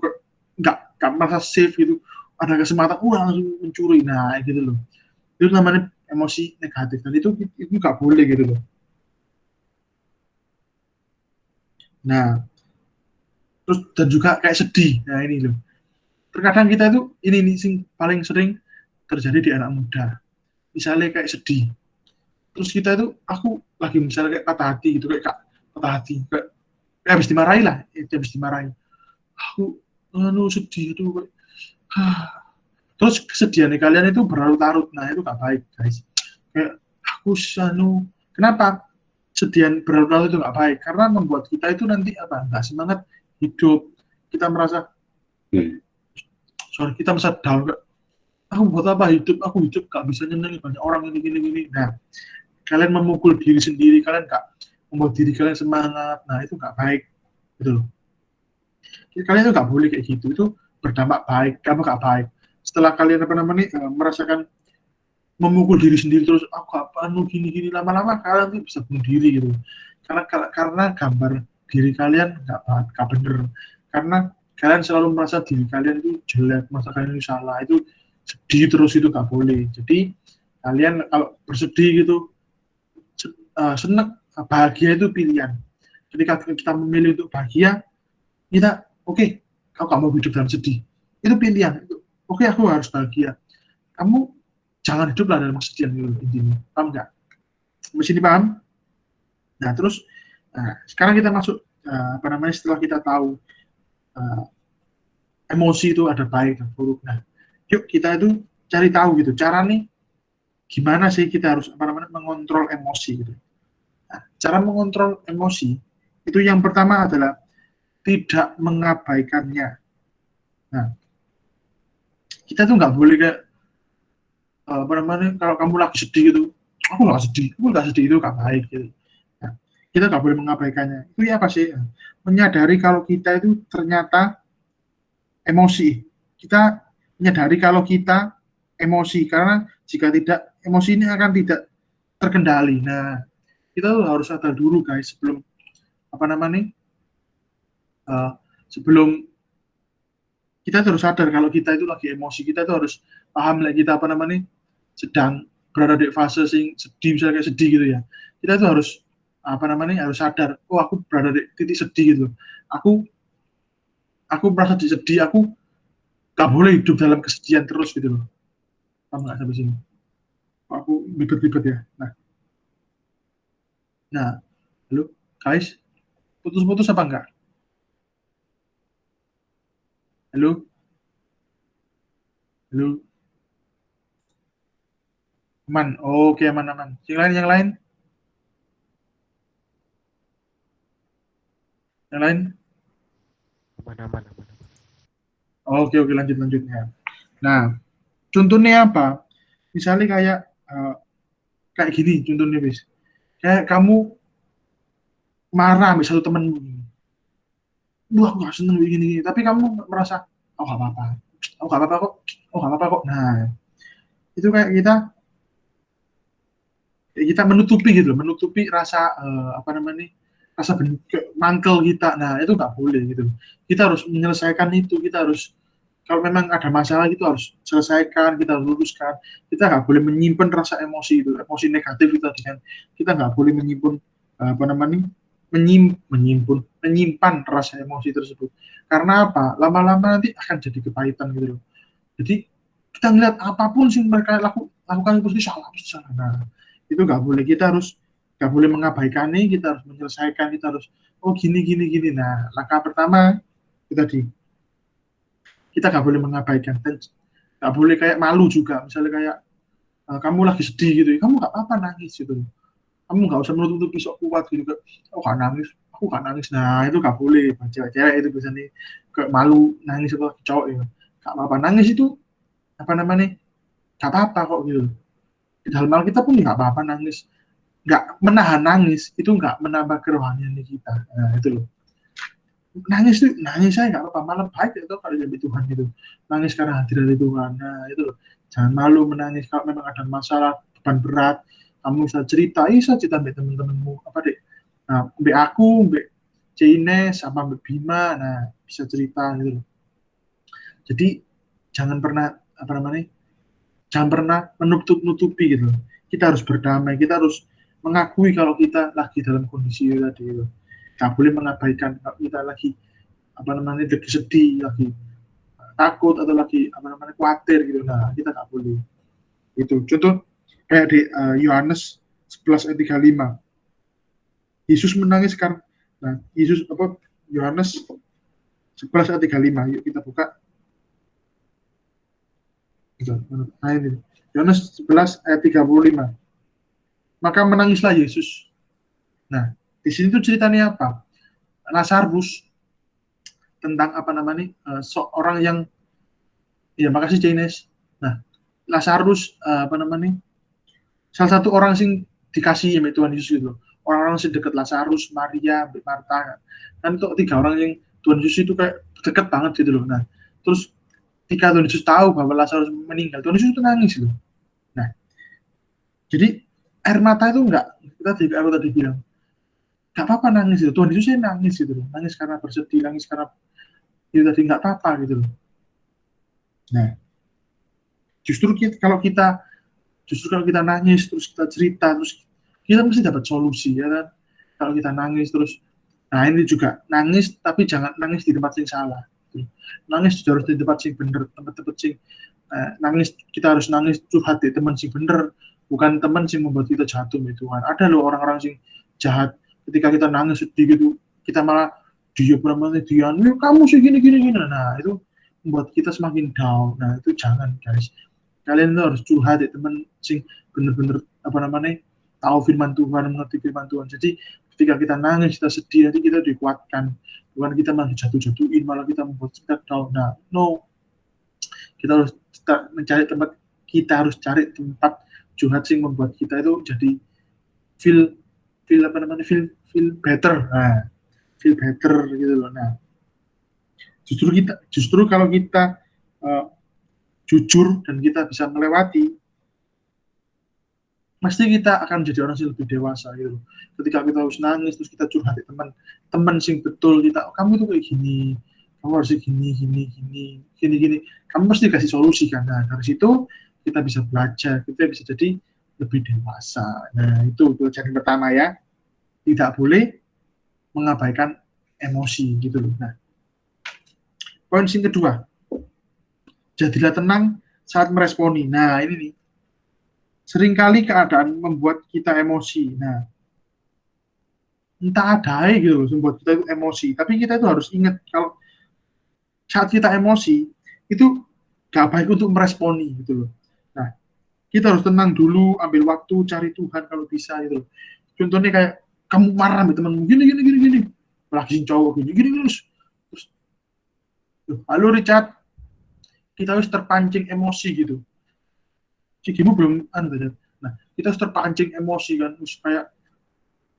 nggak merasa safe gitu. Ada kesempatan, langsung mencuri. Nah gitu loh. Itu namanya emosi negatif, dan itu nggak boleh gitu loh. Nah, terus dan juga kayak sedih. Nah ini loh. Terkadang kita itu ini nih sing paling sering terjadi di anak muda. Misalnya kayak sedih. Terus kita itu, aku lagi misalnya kayak patah hati gitu, kayak patah hati, kayak habis dimarahi lah, habis dimarahi. Aku sedih itu. Terus kesedihan kalian itu berlarut-larut. Nah itu gak baik, guys. Kayak aku kenapa kesedihan berlarut-larut itu gak baik? Karena membuat kita itu nanti nggak semangat hidup. Kita merasa kita merasa down. Aku buat apa hidup? Aku hidup gak bisa nyenengin banyak orang ini. Nah, kalian memukul diri sendiri, kalian gak membuat diri kalian semangat. Nah itu gak baik, gitu loh. Kalian itu gak boleh kayak gitu. Itu berdampak baik, kamu gak baik. Setelah kalian merasakan memukul diri sendiri terus aku gini lama-lama kalian tuh bisa bunuh diri gitu. Karena gambar diri kalian nggak bener. Karena kalian selalu merasa diri kalian itu jelek, merasa kalian itu salah, itu sedih terus, itu nggak boleh. Jadi kalian kalau bersedih gitu, seneng, bahagia itu pilihan. Ketika kita memilih untuk bahagia, kita oke, kamu gak mau hidup dalam sedih, itu pilihan. Oke, aku harus bahagia. Kamu jangan hiduplah dalam kesedihan gitu intinya. Paham nggak? Masih dipaham? Nah, terus sekarang kita masuk setelah kita tahu emosi itu ada baik dan buruk. Nah, yuk kita itu cari tahu gitu. Cara nih gimana sih kita harus mengontrol emosi gitu. Nah, cara mengontrol emosi itu yang pertama adalah tidak mengabaikannya. Nah, kita tuh nggak boleh kayak kalau kamu lagi sedih gitu, aku nggak sedih itu nggak baik gitu. Nah, kita nggak boleh mengabaikannya. Itu ya apa sih? Menyadari kalau kita itu ternyata emosi. Kita menyadari kalau kita emosi, karena jika tidak, emosi ini akan tidak terkendali. Nah, kita tuh harus sadar dulu guys, sebelum sebelum kita harus sadar kalau kita itu lagi emosi. Kita tuh harus paham lah kita sedang berada di fase sing sedih, misalnya kayak sedih gitu ya, kita tuh harus harus sadar, oh aku berada di titik sedih gitu. Aku merasa sedih, aku gak boleh hidup dalam kesedihan terus gitu loh. Paham nggak sampai sini? Aku ribet-ribet ya. Nah, halo guys, putus-putus apa enggak? Halo, halo, aman. Oke, aman. Yang lain, yang lain.
Aman.
Oke, lanjut ya. Nah, contohnya apa? Misalnya kayak gini contohnya, bis. Kayak kamu marah sama satu temenmu, wah gak seneng begini, tapi kamu merasa, oh gak apa-apa kok. Nah, itu kayak kita menutupi gitu loh, menutupi rasa rasa mangkel kita. Nah, itu nggak boleh gitu. Kita harus menyelesaikan itu. Kita harus, kalau memang ada masalah itu harus selesaikan, kita harus luruskan. Kita nggak boleh menyimpan rasa emosi itu, emosi negatif itu tadi kan. Kita nggak boleh menyimpan rasa emosi tersebut. Karena apa? Lama-lama nanti akan jadi kepahitan gitu loh. Jadi kita ngeliat apapun sih mereka lakukan itu salah. Nah, itu nggak boleh. Kita harus nggak boleh mengabaikannya. Kita harus menyelesaikan. Kita harus gini. Nah, langkah pertama kita nggak boleh mengabaikan, dan nggak boleh kayak malu juga. Misalnya kayak kamu lagi sedih gitu, kamu nggak apa-apa nangis gitu. Kamu nggak usah menutup pisau kuat gitu. Aku nggak nangis. Nah, itu nggak boleh. Cewek itu biasanya kayak malu nangis atau cowok ya. Nggak apa-apa nangis itu nggak apa-apa kok gitu. Di dalam hal kita pun nggak apa-apa nangis. Nggak menahan nangis itu nggak menambah kerohanian kita. Nah, itu loh. Nangis saya nggak apa-apa, malah baik itu kalau jadi Tuhan gitu. Nangis karena hadirat Tuhan. Nah, itu loh. Jangan malu menangis kalau memang ada masalah, beban berat. Kamu bisa cerita sama teman-temanmu. Nah, mbak aku, mbak Cines, sama mbak Bima, nah bisa cerita gitu. Jadi jangan pernah menutupi gitu. Kita harus berdamai, kita harus mengakui kalau kita lagi dalam kondisi tadi gitu. Gak boleh mengabaikan kalau kita lagi lagi sedih, lagi takut atau lagi khawatir gitu. Nah, kita gak boleh. Itu contoh kayak di Yohanes 11 ayat 35. Yesus menangis karena Yohanes 11 ayat 35. Yuk kita buka. Nah, ini Yohanes 11 ayat 35. Maka menangislah Yesus. Nah, di sini tuh ceritanya apa? Lazarus tentang seorang yang makasih Cines. Nah, Lazarus salah satu orang sing dikasih sama Tuhan Yesus gitu. Orang-orang sing dekat Lazarus, Maria, Marta. Kan itu 3 orang yang Tuhan Yesus itu kayak dekat banget gitu loh. Nah, terus ketika Tuhan Yesus tahu bahwa Lazarus meninggal, Tuhan Yesus itu nangis loh. Nah, jadi air mata itu aku tadi bilang, nggak apa-apa nangis itu. Tuhan Yesus nangis gitu loh. Nangis karena bersedih, nangis karena itu tadi nggak apa-apa gitu loh. Nah, justru kalau kita nangis terus kita cerita terus kita mesti dapat solusi ya kan. Kalau kita nangis terus, nah ini juga nangis tapi jangan nangis di tempat yang salah. Nangis harus di tempat yang bener, tempat sing nangis kita harus nangis curhat di teman sing bener, bukan teman sing membuat kita jatuh itu kan. Ada loh orang-orang sing jahat, ketika kita nangis sedih gitu kita malah kamu sih gini. Nah, itu membuat kita semakin down. Nah, itu jangan guys. Kalian tuh harus curhat di teman sing bener-bener tahu firman Tuhan, mengerti firman Tuhan. Jadi ketika kita nangis, kita sedih, nanti kita dikuatkan. Bukan kita malah jatuh-jatuhin, malah kita membuat kita down. Nah, no. Kita harus cari tempat curhat sing membuat kita itu jadi feel better. Nah, feel better gitu loh. Nah, justru kalau kita jujur dan kita bisa melewati, pasti kita akan jadi orang yang lebih dewasa gitu loh. Ketika kita harus nangis terus kita curhat di teman sing betul kita, kamu tuh kayak gini, kamu harus gini, kamu pasti dikasih solusi kan. Nah, dari situ kita bisa belajar, kita bisa jadi lebih dewasa. Nah, itu pelajaran pertama ya. Tidak boleh mengabaikan emosi gitu loh. Nah, poin yang kedua, jadilah tenang saat meresponi. Nah, ini nih. Seringkali keadaan membuat kita emosi. Nah, entah ada gitu loh, membuat kita itu emosi. Tapi kita itu harus ingat kalau saat kita emosi itu gak baik untuk meresponi gitu loh. Nah, kita harus tenang dulu, ambil waktu, cari Tuhan kalau bisa gitu loh. Contohnya kayak kamu marah sama temanmu, gini. Lagi cowok gini, terus halo Richard, kita harus terpancing emosi gitu. Si Gimu belum nah, kita harus terpancing emosi kan, terus kayak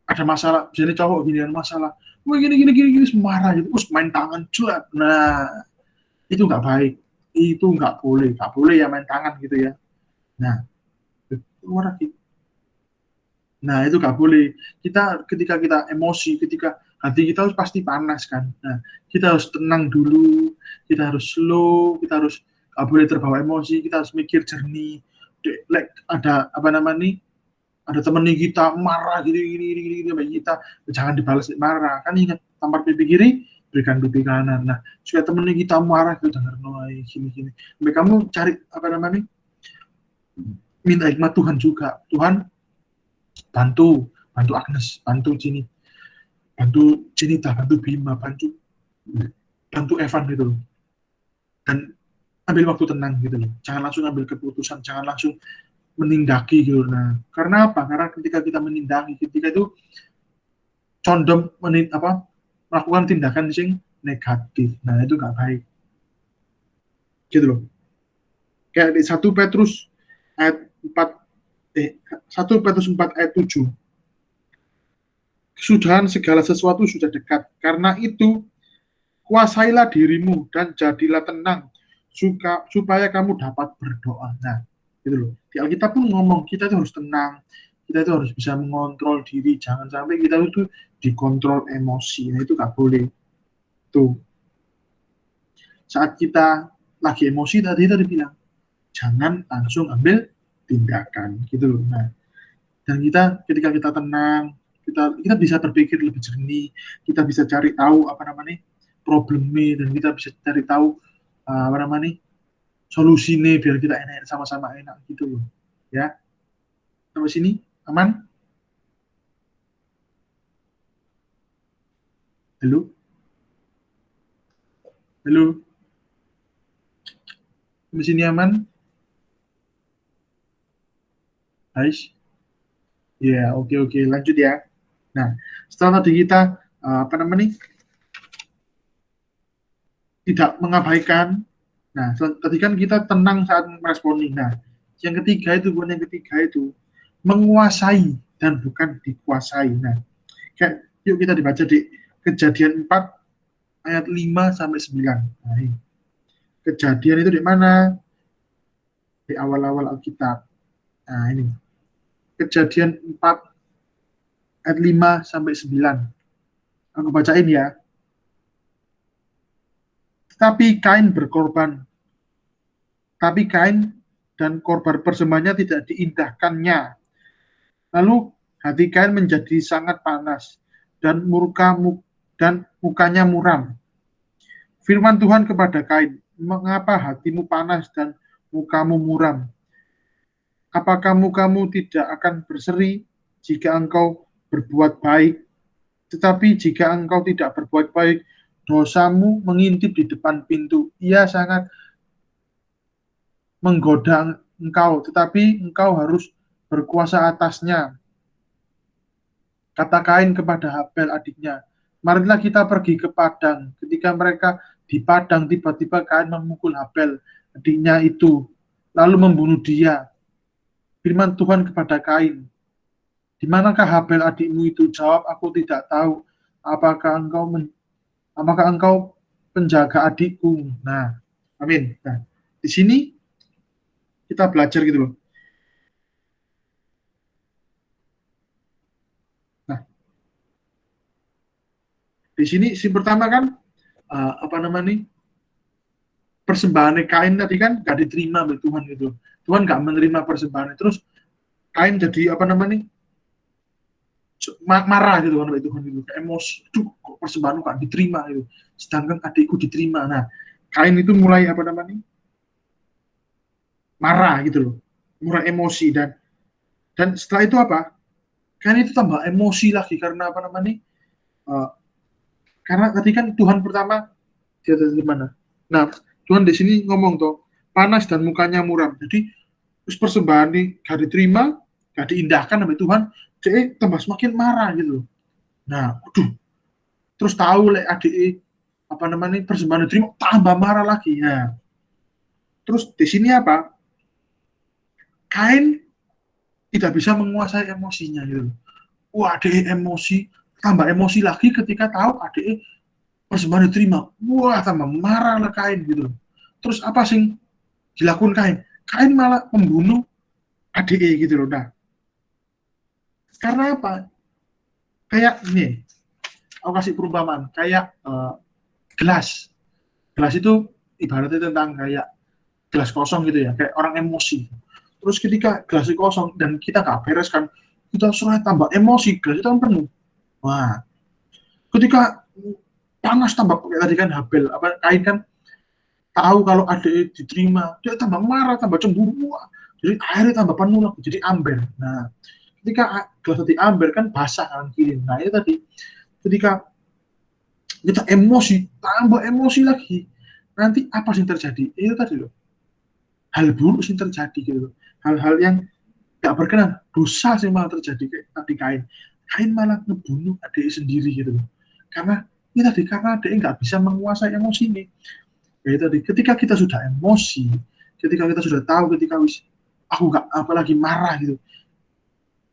ada masalah, misalnya cowok gini kan masalah, wah gini, marah gitu, terus main tangan cuap. Nah, itu nggak baik, itu nggak boleh ya main tangan gitu ya. Nah, itu nggak boleh. Ketika kita emosi, ketika hati kita harus pasti panas kan. Nah, kita harus tenang dulu, kita harus slow, kita harus nggak boleh terbawa emosi, kita harus mikir jernih. Ada apa namanya nih? Ada temen kita marah gini, kita jangan dibalas marah. Kan ingat, tampar pipi kiri, berikan pipi kanan. Nah, supaya temennya kita marah, kita dengar noai gini. Sampai kamu cari apa namanya? Minta hikmat Tuhan juga. Tuhan bantu Agnes, bantu Cinita, bantu Bima, bantu Evan gitu loh. Dan ambil waktu tenang gitu loh. Jangan langsung ambil keputusan, jangan langsung menindaki gitu. Nah, karena apa? Karena ketika kita menindaki, ketika itu condong melakukan tindakan yang negatif. Nah, itu nggak baik. Gitu loh. Kayak di 1 Petrus ayat 4 ayat 7. Kesudahan segala sesuatu sudah dekat. Karena itu kuasailah dirimu dan jadilah tenang supaya kamu dapat berdoa. Nah, gitu loh. Di Alkitab pun ngomong kita itu harus tenang, kita itu harus bisa mengontrol diri, jangan sampai kita itu dikontrol emosi. Nah, itu nggak boleh. Tuh. Saat kita lagi emosi tadi bilang, jangan langsung ambil tindakan, gitu loh. Nah, dan ketika kita tenang, kita bisa berpikir lebih jernih, kita bisa cari tahu problemnya, dan kita bisa cari tahu solusinya biar kita enak, sama-sama enak gitu loh. Ya. Sampai sini aman? Halo? Sampai sini aman? Guys? Ya, oke, lanjut ya. Nah, setelah tadi kita tidak mengabaikan. Nah, tadi kan kita tenang saat meresponi. Nah, yang ketiga itu menguasai dan bukan dikuasai. Nah, yuk kita dibaca di Kejadian 4 ayat 5 sampai 9. Nah, ini. Kejadian itu di mana? Di awal-awal Alkitab. Nah, ini. Kejadian 4 ayat 5 sampai 9. Aku bacain ya. Tapi Kain dan korban persembahannya tidak diindahkannya. Lalu hati Kain menjadi sangat panas dan mukanya muram. Firman Tuhan kepada Kain, mengapa hatimu panas dan mukamu muram? Apakah mukamu tidak akan berseri jika engkau berbuat baik? Tetapi jika engkau tidak berbuat baik, dosamu mengintip di depan pintu. Ia sangat menggoda engkau, tetapi engkau harus berkuasa atasnya. Kata Kain kepada Habel adiknya, marilah kita pergi ke padang. Ketika mereka di padang, tiba-tiba Kain memukul Habel adiknya itu, lalu membunuh dia. Firman Tuhan kepada Kain, di manakah Habel adikmu itu? Jawab, aku tidak tahu. Apakah engkau penjaga adikku? Nah, amin. Nah, di sini kita belajar gitu loh. Nah, di sini pertama kan persembahan Kain tadi kan gak diterima oleh Tuhan gitu. Tuhan gak menerima persembahan. Terus Kain jadi apa namanya marah gitu kan Tuhan gitu, emosi, aduh kok persembahan gak diterima gitu, sedangkan adikku diterima. Nah, Kain itu mulai apa namanya marah gitu loh, mulai emosi, dan setelah itu apa? Kain itu tambah emosi lagi karena apa namanya? Karena tadi kan Tuhan pertama dia dari mana? Nah, Tuhan di sini ngomong tuh panas dan mukanya muram. Jadi terus persembahan ini gak diterima, gak diindahkan sama Tuhan, dia tambah semakin marah gitu. Nah, aduh, terus tahu lek adik apa namanya persembahan diterima tambah marah lagi. Nah, terus di sini apa? Kain tidak bisa menguasai emosinya gitu. Wah, adik emosi, tambah emosi lagi ketika tahu adik persembahan diterima. Wah, tambah marah lah Kain gitu. Terus apa sih dilakukan Kain? Kain malah membunuh adik gitu loh. Nah, karena apa? Kayak ini, aku kasih perumpamaan, kayak gelas. Gelas itu ibaratnya tentang kayak gelas kosong gitu ya, kayak orang emosi. Terus ketika gelas itu kosong dan kita nggak bereskan, kita suruh tambah emosi, gelas itu kan penuh. Wah, ketika panas tambah kayak tadi kan Habel, apa Kain kan tahu kalau adik diterima, dia tambah marah, tambah cemburu. Wah, jadi airnya tambah penuh lagi, jadi amber. Nah, ketika gelas tadi amber kan basah kan kiri. Nah, itu tadi ketika kita emosi, tambah emosi lagi, nanti apa sih terjadi? Itu tadi loh, hal buruk sih terjadi gitu, hal-hal yang gak berkenan, dosa sih malah terjadi kayak tadi Kain malah ngebunuh adik sendiri gitu loh, karena ini tadi karena adik nggak bisa menguasai emosi ini. Ya tadi ketika kita sudah emosi, ketika kita sudah tahu ketika aku nggak apalagi marah gitu,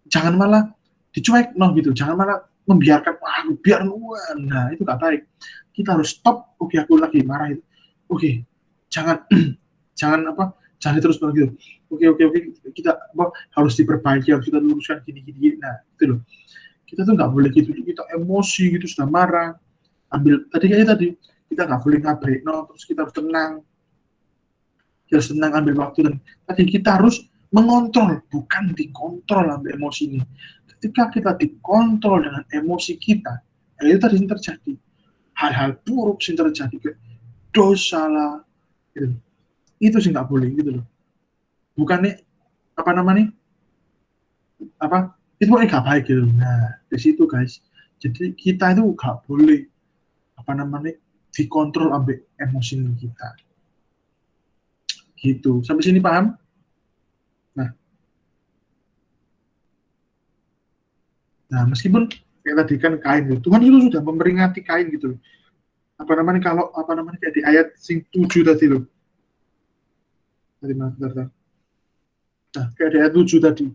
jangan malah dicuek gitu, jangan malah membiarkan aku biar nah itu nggak baik. Kita harus stop. Oke, aku lagi marah itu, oke, jangan jangan terus gitu. Oke, kita harus diperbaiki, harus kita luruskan gini. Nah itu loh, kita tuh nggak boleh gitu, kita emosi gitu sudah marah, ambil tadi kita nggak boleh ngabrik, terus kita harus tenang, ambil waktu, dan tadi kita harus mengontrol, bukan dikontrol ambil emosi ini. Ketika kita dikontrol dengan emosi kita, itu tadi yang terjadi hal-hal buruk yang terjadi, kayak dosa lah gitu. Itu sih nggak boleh gitu loh, bukannya apa namanya itu nggak baik gitu. Nah di situ guys, jadi kita itu nggak boleh apa namanya dikontrol ambil emosi kita gitu. Sampai sini paham? Nah, meskipun kayak tadi kan Kain, Tuhan itu sudah memperingati Kain gitu loh. Kalau kayak di ayat 7 tadi loh. Tadi bentar. Nah, kayak di ayat 7 tadi.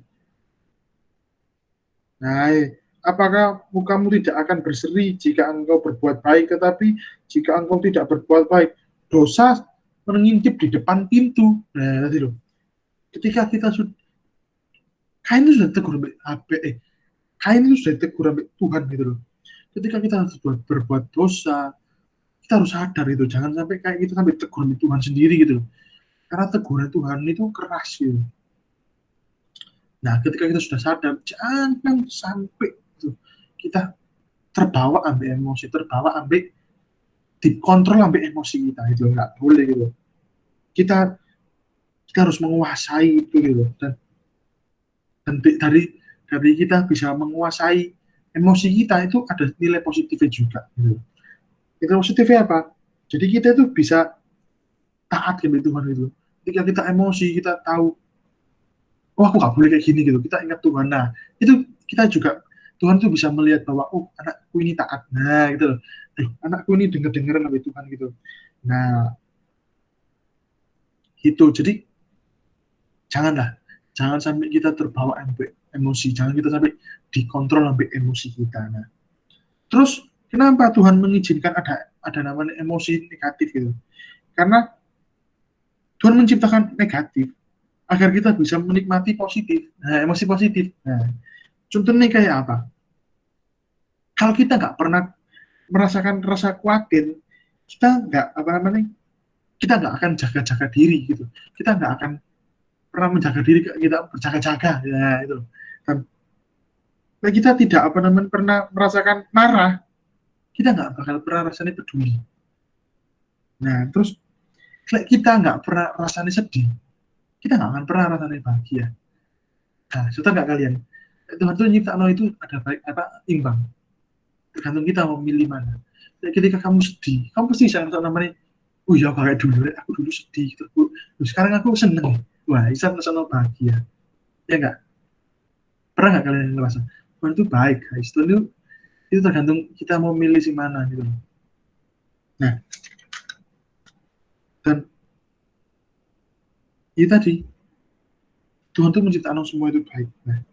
Nah, apakah mukamu tidak akan berseri jika engkau berbuat baik, tetapi jika engkau tidak berbuat baik, dosa mengintip di depan pintu. Nah, tadi loh. Ketika kita sudah Kain itu sudah tegur Kain itu sudah tegur Tuhan gitu loh. Ketika kita harus berbuat dosa, kita harus sadar itu, jangan sampai kayak kita sampai tegur Tuhan sendiri gitu loh. Karena teguran Tuhan itu keras gitu. Nah, ketika kita sudah sadar, jangan sampai itu kita terbawa ambil emosi, terbawa ambil dikontrol ambil emosi kita, itu nggak boleh gitu. Kita harus menguasai itu gitu, dan dari kita bisa menguasai emosi kita itu ada nilai positifnya juga gitu. Nilai positifnya apa? Jadi kita itu bisa taat kepada Tuhan itu. Ketika kita emosi, kita tahu, oh aku nggak boleh kayak gini gitu, kita ingat Tuhan. Nah itu kita juga, Tuhan tuh bisa melihat bahwa oh anakku ini taat, nah gitu loh, anakku ini dengeran sama Tuhan gitu. Nah gitu, jadi jangan sampai kita terbawa emosi, jangan kita sampai dikontrol sampai emosi kita. Nah, terus kenapa Tuhan mengizinkan ada namanya emosi negatif gitu? Karena Tuhan menciptakan negatif agar kita bisa menikmati positif. Nah, emosi positif. Nah, contohnya kayak apa? Kalau kita nggak pernah merasakan rasa khawatir, kita nggak akan jaga-jaga diri gitu. Kita nggak akan pernah menjaga diri, kita berjaga-jaga, ya itu. Dan kita tidak pernah merasakan marah, kita nggak bakal pernah rasanya peduli. Nah, terus kita nggak pernah rasanya sedih, kita nggak akan pernah rasanya bahagia. Nah, sudah nggak kalian? Tuhan itu nyiptakan itu ada baik imbang. Tergantung kita mau milih mana. Ketika kamu sedih, kamu pasti sayang namanya. Ya kayak dulu, aku dulu sedih. Sekarang aku seneng. Wah, bisa kesana bahagia. Ya nggak? Pernah nggak kalian ngerasa? Tuhan itu baik, guys. Tuhan itu tergantung kita mau milih si mana gitu. Nah, dan itu tadi Tuhan itu menciptakan semua itu baik. Nah,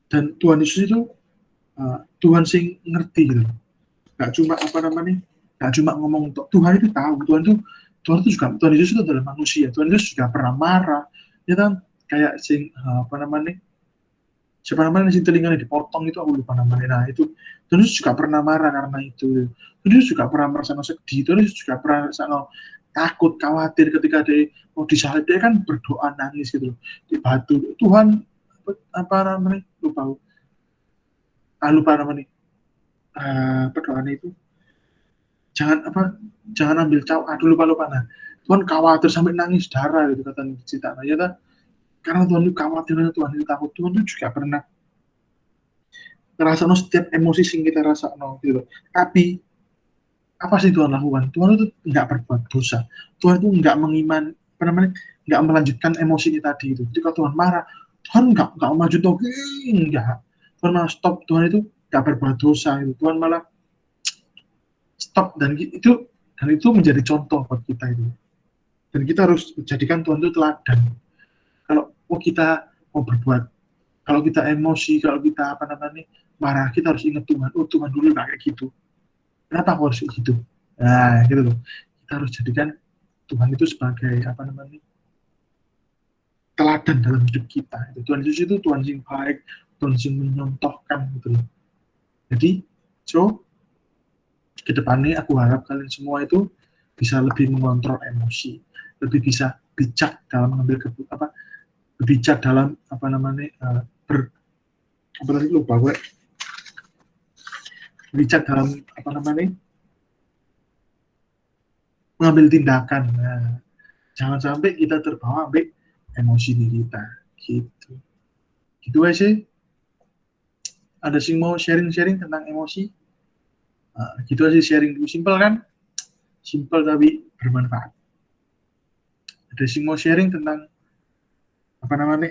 dan Tuhan Yesus itu Tuhan sing ngerti gitu. Gak cuma gak cuma ngomong untuk Tuhan itu tahu. Tuhan Yesus itu adalah manusia. Tuhan Yesus juga pernah marah. Ya kan kayak sing siapa namanya sing telinganya dipotong itu aku lupa namanya. Nah itu Tuhan Yesus juga pernah marah karena itu. Tuhan Yesus juga pernah merasa sedih. Tuhan Yesus juga pernah merasa takut, khawatir ketika dia mau disalib. Dia kan berdoa nangis gitu di batu. Tuhan lupa namanya perdoaan itu jangan ambil lupa. Nah Tuhan khawatir sampai nangis darah gitu kata cerita. Nah ya karena Tuhan itu khawatir, Tuhan itu takut. Tuhan itu juga pernah ngerasa setiap emosi yang kita rasa gitu. Tapi apa sih Tuhan lakukan? Tuhan itu nggak berbuat dosa. Tuhan itu nggak nggak melanjutkan emosi ini tadi itu. Ketika Tuhan marah, Tuhan nggak maju enggak. Tuhan malah stop. Tuhan itu nggak berbuat dosa itu. Tuhan malah stop dan itu menjadi contoh buat kita itu. Dan kita harus jadikan Tuhan itu teladan. Kalau kita mau berbuat, kalau kita emosi, kalau kita marah, kita harus ingat Tuhan. Tuhan dulu nggak kayak gitu. Kenapa aku harus gitu? Nah, gitu loh. Kita harus jadikan Tuhan itu sebagai teladan dalam hidup kita. Tuhan Yesus itu Tuhan yang baik, Tuhan yang menyontohkan gitu loh. Jadi, ke depannya aku harap kalian semua itu bisa lebih mengontrol emosi, lebih bisa bijak dalam mengambil keputusan, bijak dalam bijak dalam mengambil tindakan. Nah, jangan sampai kita terbawa sampai emosi kita gitu. Gitu aja sih. Ada sih mau sharing tentang emosi? Gitu aja sharing dulu, simple kan? Simple tapi bermanfaat. Ada sih mau sharing tentang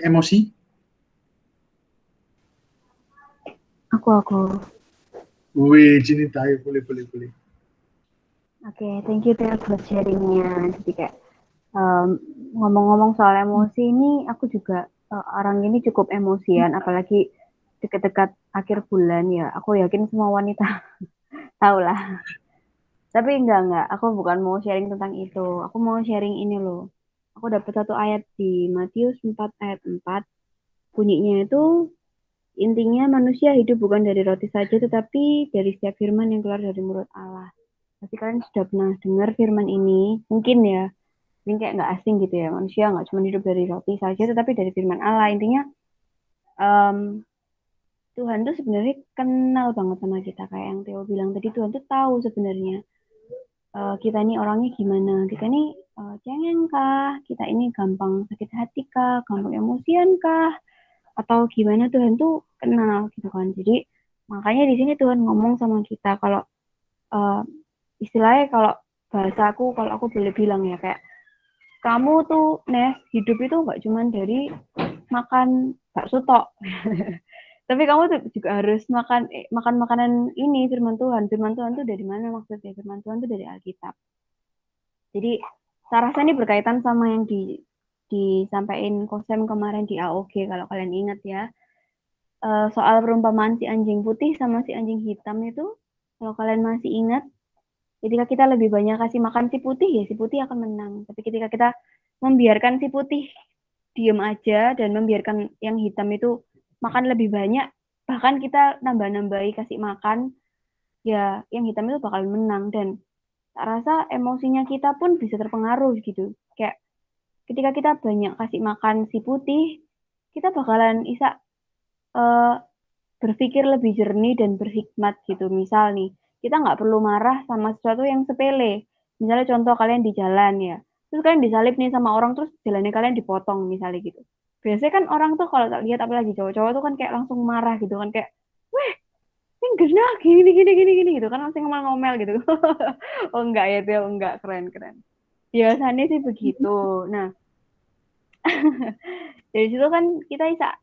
emosi?
Aku.
Wih, Cini tayo, boleh.
Oke, thank you Teh buat sharingnya. Jadi kayak ngomong-ngomong soal emosi ini, aku juga orang ini cukup emosian, apalagi dekat-dekat akhir bulan ya. Aku yakin semua wanita tahu lah. Tapi enggak. Aku bukan mau sharing tentang itu. Aku mau sharing ini loh. Aku dapat satu ayat di Matius 4 ayat 4. Bunyinya itu intinya manusia hidup bukan dari roti saja, tetapi dari setiap firman yang keluar dari mulut Allah. Pasti kalian sudah pernah dengar firman ini, mungkin ya. Ini kayak nggak asing gitu ya. Manusia nggak cuma hidup dari roti saja, tetapi dari firman Allah. Intinya Tuhan tuh sebenarnya kenal banget sama kita. Kayak yang Theo bilang tadi, Tuhan tuh tahu sebenarnya kita ini orangnya gimana. Kita ini cengeng kah? Kita ini gampang sakit hati kah? Gampang emosian kah? Atau gimana? Tuhan tuh kenal gitu kan. Jadi makanya di sini Tuhan ngomong sama kita kalau istilahnya kalau aku boleh bilang ya kayak kamu tuh Nes hidup itu nggak cuma dari makan bakso tok. Tapi kamu tuh juga harus makan makanan ini firman Tuhan. Firman Tuhan tuh dari mana maksudnya? Firman Tuhan tuh dari Alkitab. Jadi saya rasa ini berkaitan sama yang disampaikan Kosem kemarin di AOG kalau kalian ingat ya. Soal perumpamaan si anjing putih sama si anjing hitam itu, kalau kalian masih ingat, ketika kita lebih banyak kasih makan si putih ya si putih akan menang. Tapi ketika kita membiarkan si putih diem aja dan membiarkan yang hitam itu makan lebih banyak, bahkan kita nambah-nambahi kasih makan, ya yang hitam itu bakal menang. Dan tak rasa emosinya kita pun bisa terpengaruh gitu. Kayak ketika kita banyak kasih makan si putih, kita bakalan bisa berpikir lebih jernih dan berhikmat gitu. Misal nih, kita nggak perlu marah sama sesuatu yang sepele. Misalnya contoh kalian di jalan ya, terus kalian disalip nih sama orang, terus jalannya kalian dipotong misalnya gitu. Biasanya kan orang tuh kalau tak lihat apalagi cowok-cowok tuh kan kayak langsung marah gitu kan, kayak, weh, ini genah gini gitu kan, langsung ngomel-ngomel gitu. Oh enggak ya, Tio, enggak, keren. Biasanya sih begitu. Nah, dari situ kan kita bisa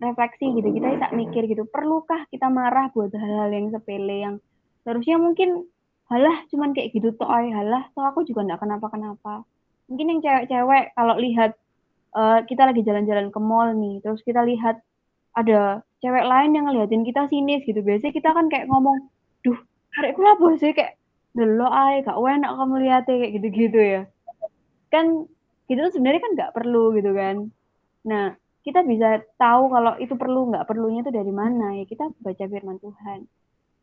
refleksi gitu, kita bisa mikir gitu, perlukah kita marah buat hal-hal yang sepele yang seharusnya mungkin halah cuman kayak gitu toh, halah toh aku juga nggak kenapa-kenapa. Mungkin yang cewek-cewek kalau lihat kita lagi jalan-jalan ke mall nih, terus kita lihat ada cewek lain yang ngeliatin kita sinis gitu, biasanya kita kan kayak ngomong, duh, arekku lah bos sih, kayak delok gak enak kamu lihatnya kayak gitu-gitu ya. Kan gitu sebenarnya kan nggak perlu gitu kan. Nah, kita bisa tahu kalau itu perlu nggak perlunya itu dari mana ya, kita baca firman Tuhan.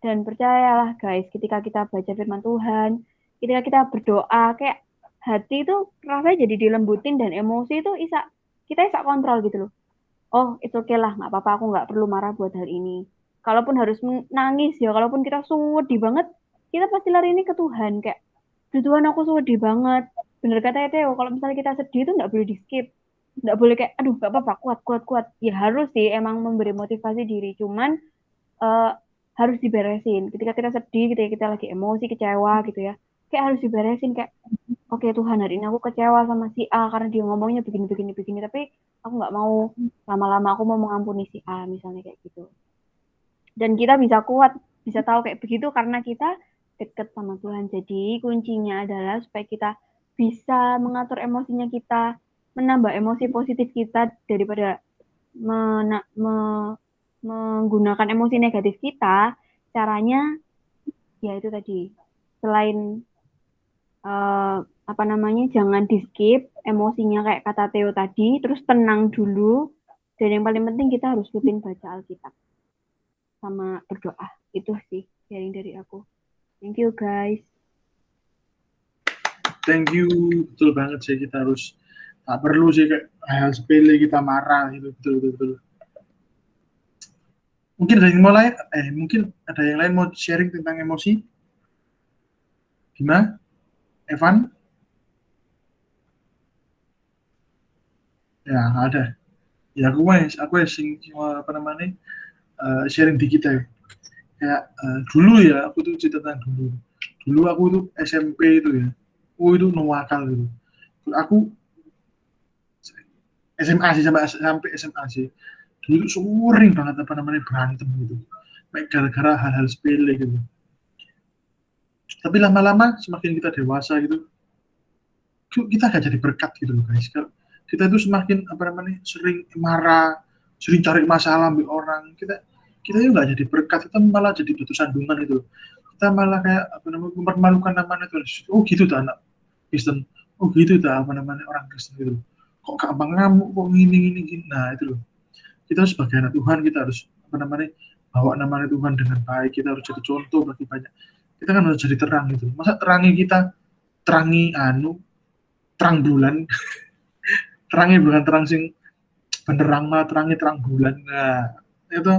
Dan percayalah guys, ketika kita baca firman Tuhan, ketika kita berdoa, kayak hati itu rasanya jadi dilembutin dan emosi itu kita bisa kontrol gitu loh. Oh, it's okay lah, nggak apa-apa, aku nggak perlu marah buat hal ini. Kalaupun harus nangis ya, kalaupun kita sedih banget, kita pasti lari ini ke Tuhan. Kayak, Tuhan aku sedih banget. Bener kata Theo, kalau misalnya kita sedih itu nggak boleh di skip. Nggak boleh kayak, aduh nggak apa-apa, kuat. Ya harus sih, emang memberi motivasi diri. Cuman harus diberesin. Ketika kita sedih, ketika kita lagi emosi, kecewa gitu ya, kayak harus diberesin. Kayak, oke Tuhan, hari ini aku kecewa sama si A karena dia ngomongnya begini. Tapi aku nggak mau lama-lama, aku mau mengampuni si A misalnya kayak gitu. Dan kita bisa kuat, bisa tahu kayak begitu karena kita deket sama Tuhan. Jadi kuncinya adalah supaya kita bisa mengatur emosinya kita, menambah emosi positif kita daripada menggunakan emosi negatif kita. Caranya ya itu tadi, selain jangan di skip emosinya kayak kata Theo tadi, terus tenang dulu, dan yang paling penting kita harus rutin baca Alkitab sama berdoa. Itu sih sharing dari aku. Thank you guys.
Thank you, betul banget sih, kita harus tak perlu sih kayak hal sepele kita marah gitu, betul. Mungkin ada yang lain mau sharing tentang emosi? Gimana? Evan? Ya, ada. Ya aku sharing di kita ya. Kayak dulu ya, aku tuh cerita tentang dulu. Dulu aku tuh SMP itu ya. Itu nuwakal gitu. Aku SMA sih sampai SMA sih. Dulu sering banget berantem gitu. Kayak gara-gara hal-hal sepele gitu. Tapi lama-lama semakin kita dewasa gitu, kita gak jadi berkat gitu loh guys. Kita itu semakin sering marah, sering cari masalah ambil orang. Kita itu nggak jadi berkat, kita malah jadi batu sandungan itu. Kita malah kayak mempermalukan namanya itu. Oh gitu tuh anak Kristen. Oh gitu tuh orang Kristen gitu. Kok gampang ngamuk, kok gini. Nah itu loh. Kita sebagai anak Tuhan, kita harus bawa namanya Tuhan dengan baik. Kita harus jadi contoh bagi banyak. Kita kan harus jadi terang gitu. Masa terang bulan. Terangnya bukan terang sing benerang, mah terangnya terang bulan. Nah, itu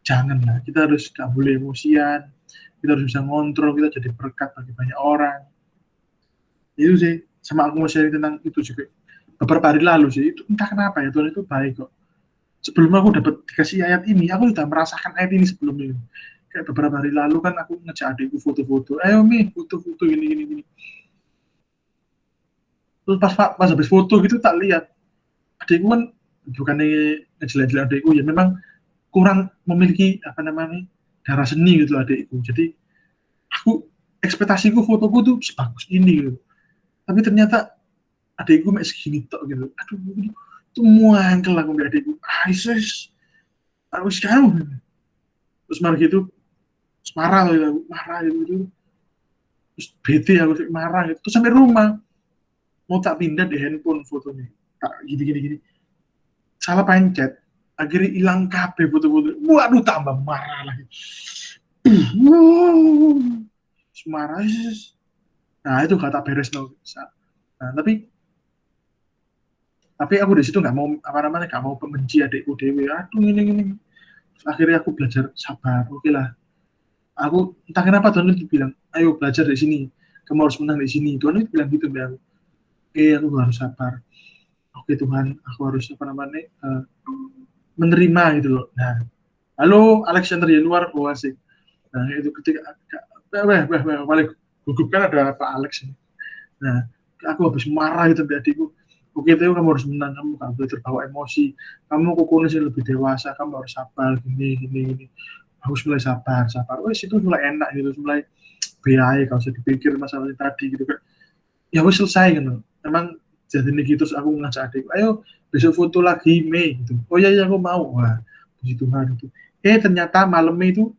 janganlah. Kita harus gak boleh emosian. Kita harus bisa ngontrol, kita jadi berkat bagi banyak orang. Itu sih, sama aku mau sharing tentang itu juga. Beberapa hari lalu sih, itu entah kenapa ya, Tuhan itu baik kok. Sebelum aku dapat dikasih ayat ini, aku sudah merasakan ayat ini sebelumnya. Kayak beberapa hari lalu kan aku ngejak adikku foto-foto. Ayo Mi, foto-foto gini. Terus pas habis foto gitu tak lihat. Adikku kan bukannya ngejelek-jelek adikku, ya memang kurang memiliki darah seni gitu adikku. Jadi aku ekspektasiku fotoku tuh sebagus ini gitu. Tapi ternyata adikku mek segini tok gitu. Aduh, itu muangkel aku mbak adikku. Isis. Aku sekarang. Terus marah gitu. Terus marah gitu. Terus bete aku marah gitu. Terus sampai rumah mau tak pindah di handphone fotonya. Tak gini. Salah pencet. Akhirnya hilang kabeh foto-foto. Waduh, tambah marah lagi. Marah sih. Nah itu gak tak beres no. Nah tapi aku di situ nggak mau apa namanya nggak mau pembenci adikku dewi. Aduh ini. Terus akhirnya aku belajar sabar. Oke lah. Aku entah kenapa Tuhan itu bilang, ayo belajar di sini. Kamu harus menang di sini. Tuhan itu bilang gitu bilang. Oke, aku harus sabar. Oke Tuhan, aku harus apa namanya menerima gitu loh. Nah, halo Alexander Yanuar, oh asik. Nah itu ketika paling gugup kan ada Pak Alex ini. Nah, aku habis marah gitu sama adikku. Oke, Theo, kamu harus menang, kamu gak boleh terbawa emosi. Kamu kukunya sih lebih dewasa, kamu harus sabar, gini. Harus mulai sabar. Wes itu mulai enak gitu, mulai biaya kalau usah dipikir masalah tadi gitu kan. Ya wes selesai gitu. Emang jadi nih gitu terus aku ngajak adikku, ayo besok foto lagi Mei gitu. Oh iya aku mau. Wah, puji Tuhan itu. Ternyata malamnya itu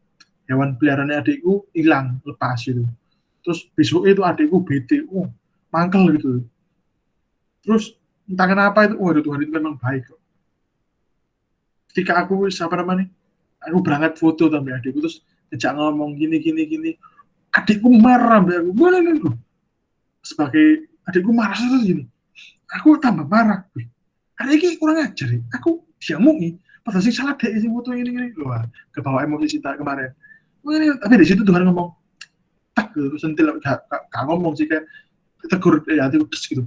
hewan peliharaannya adikku hilang, lepas gitu. Terus besok itu adikku bete, mangkel gitu. Terus entah kenapa itu, waduh Tuhan itu memang baik kok. Ketika aku aku berangkat foto sama adikku terus ngejak ngomong gini, adikku marah sama aku, mana nih sebagai adikku marah terus gini, aku tambah marah. Adik ini kurang ajar ya, aku diamungi, padahal sih salah deh isi foto ini, loh, kebawa emosi cinta kemarin. Tapi di situ Tuhan ngomong, tak gitu, sentil, gak ngomong sih kayak tegur ya hati udah gitu.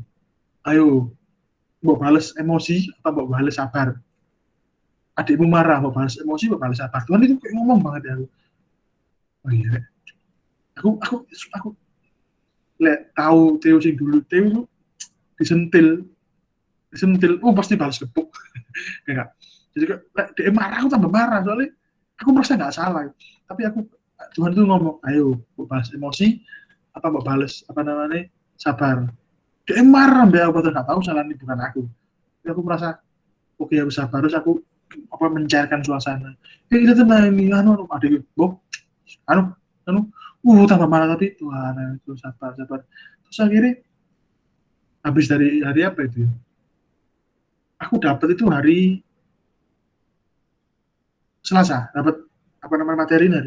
Ayo, mau balas emosi apa mau balas sabar? Adikmu marah, mau balas emosi, mau balas sabar? Tuhan itu kayak ngomong banget ya aku. Oh iya, aku tahu Theo sing dulu, Theo itu disentil, pasti balas gepuk. Kayak jadi dia marah, aku tambah marah soalnya aku merasa nggak salah. Tapi Tuhan itu ngomong, ayo mau balas emosi apa mau balas apa namanya sabar? Dia marah mbak aku nggak tahu salah ini bukan aku. Jadi aku merasa oke aku sabar, terus aku mencairkan suasana. Kita tenang ini, adik Bob, tambah marah tapi Tuhan itu sabar. Terus akhirnya habis dari hari apa itu? Aku dapat itu hari Selasa, dapat apa namanya materi dari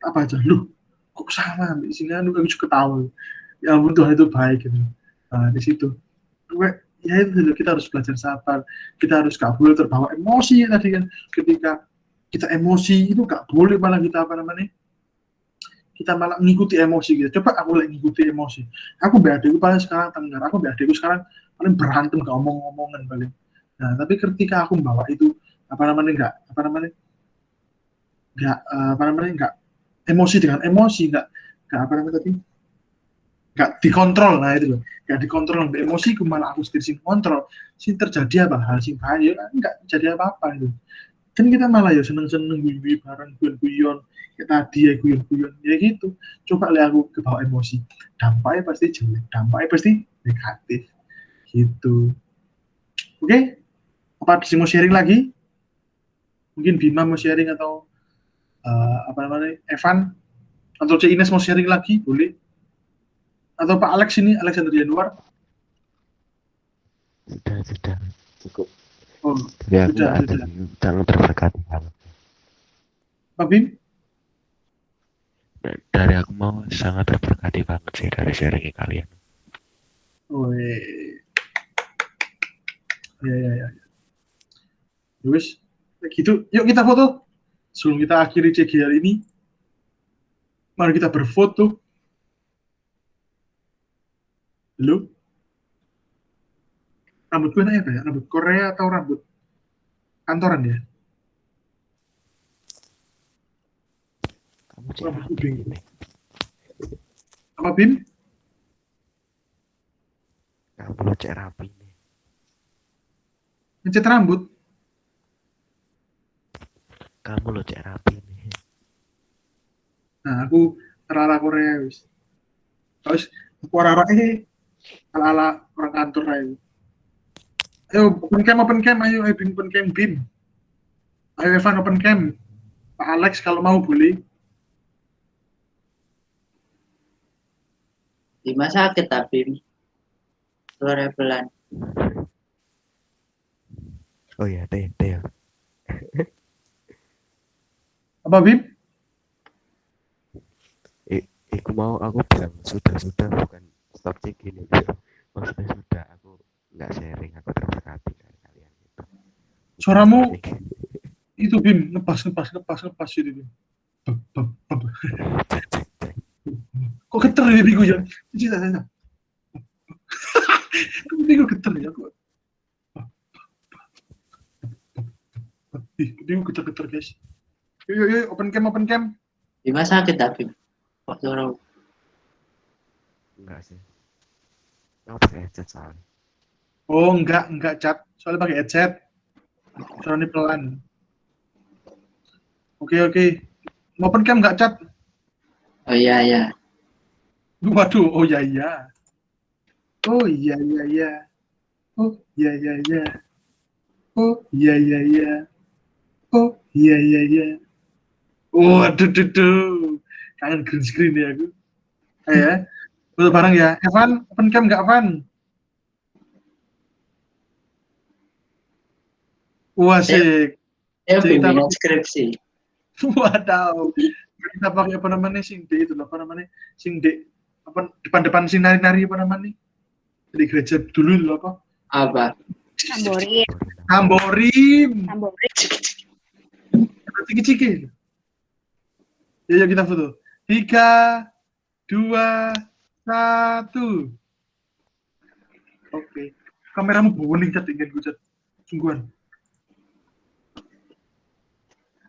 apa aja. Loh, kok sama di sini aku juga ketawa. Ya ampun Tuhan itu baik gitu. Nah, di situ ya itu kita harus belajar sabar, kita harus gak boleh terbawa emosi ya, tadi kan ketika kita emosi itu gak boleh malah kita kita malah ngikuti emosi gitu. Coba aku lagi ngikuti emosi, aku adikku paling sekarang tengger, aku adikku sekarang paling berantem gak omong-omongan paling. Nah tapi ketika aku membawa itu nggak emosi dengan emosi, nggak dikontrol. Nah itu loh, nggak dikontrol sampai emosi, malah aku sendiri sing kontrol, sih terjadi apa hal sing bahaya, nggak jadi apa-apa itu. Kan kita malah ya seneng-seneng guyon bareng, guyon kayak tadi ya guyon ya gitu. Coba lihat aku kebawa emosi, dampaknya pasti jelek, dampaknya pasti negatif gitu. Oke, apa sih mau sharing lagi? Mungkin Bima mau sharing atau Evan atau C Ines mau sharing lagi, boleh? Atau Pak Alex ini, Alexander Yanuar?
Sudah cukup.
Oh,
Ya,
sudah.
Jangan terberkati banget.
Pak Bim?
Dari aku mau sangat terberkati banget sih dari sharing kalian.
Oh, ya. Terus, gitu. Yuk kita foto. Sebelum kita akhiri CG hari ini, mari kita berfoto. Halo? Rambut gue nanya apa ya? Rambut Korea atau rambut kantoran ya?
Kamu cek rapi ini.
Apa Bim?
Kamu lo cek rapi nih.
Ngecat rambut?
Kamu lo cek rapi nih.
Nah, aku ala Korea wis. Terus aku ala ala orang kantor ayo. Ayo open cam, ayo Bim open cam Bim. Ayo Evan open cam. Pak Alex kalau mau boleh.
Bima sakit tapi suara pelan.
Oh ya, teh.
Apa Bim?
Aku bilang sudah bukan stop cek gini Bim. Maksudnya sudah aku nggak sharing, aku terberkati dari kalian gitu.
Suaramu
Bukan sharing.
itu Bim, ngepas itu Bim. Beb, beb, beb.
Cek, cek, cek.
Kok geter ya biku ya? Cita. Kok biku geter ya? Biku geter guys. Yuk, open cam.
Bima sakit tapi. Kok suara
Enggak sih. Aku pakai headset soalnya.
Oh, enggak cat. Soalnya pakai headset. Suaranya pelan. Oke. Mau open cam enggak cat?
Oh iya.
Waduh, oh iya. Oh iya. Oh iya. Oh iya. Oh iya. Oh, aduh. Kangen green screen ya aku. Ya. Foto bareng ya. Evan, open cam enggak, Van? Wah, asik. Cerita
bimbingan skripsi.
Waduh. Kita pakai apa namanya sing D itu apa namanya? Sing D apa depan sing nari-nari apa namanya? Di gereja dulu itu apa?
Apa?
Tamborin.
Tamborin.
Ciki-ciki. Ya kita foto. 3, 2, 1. Oke. Kameramu boning cat ingin gue cat. Sungguhan.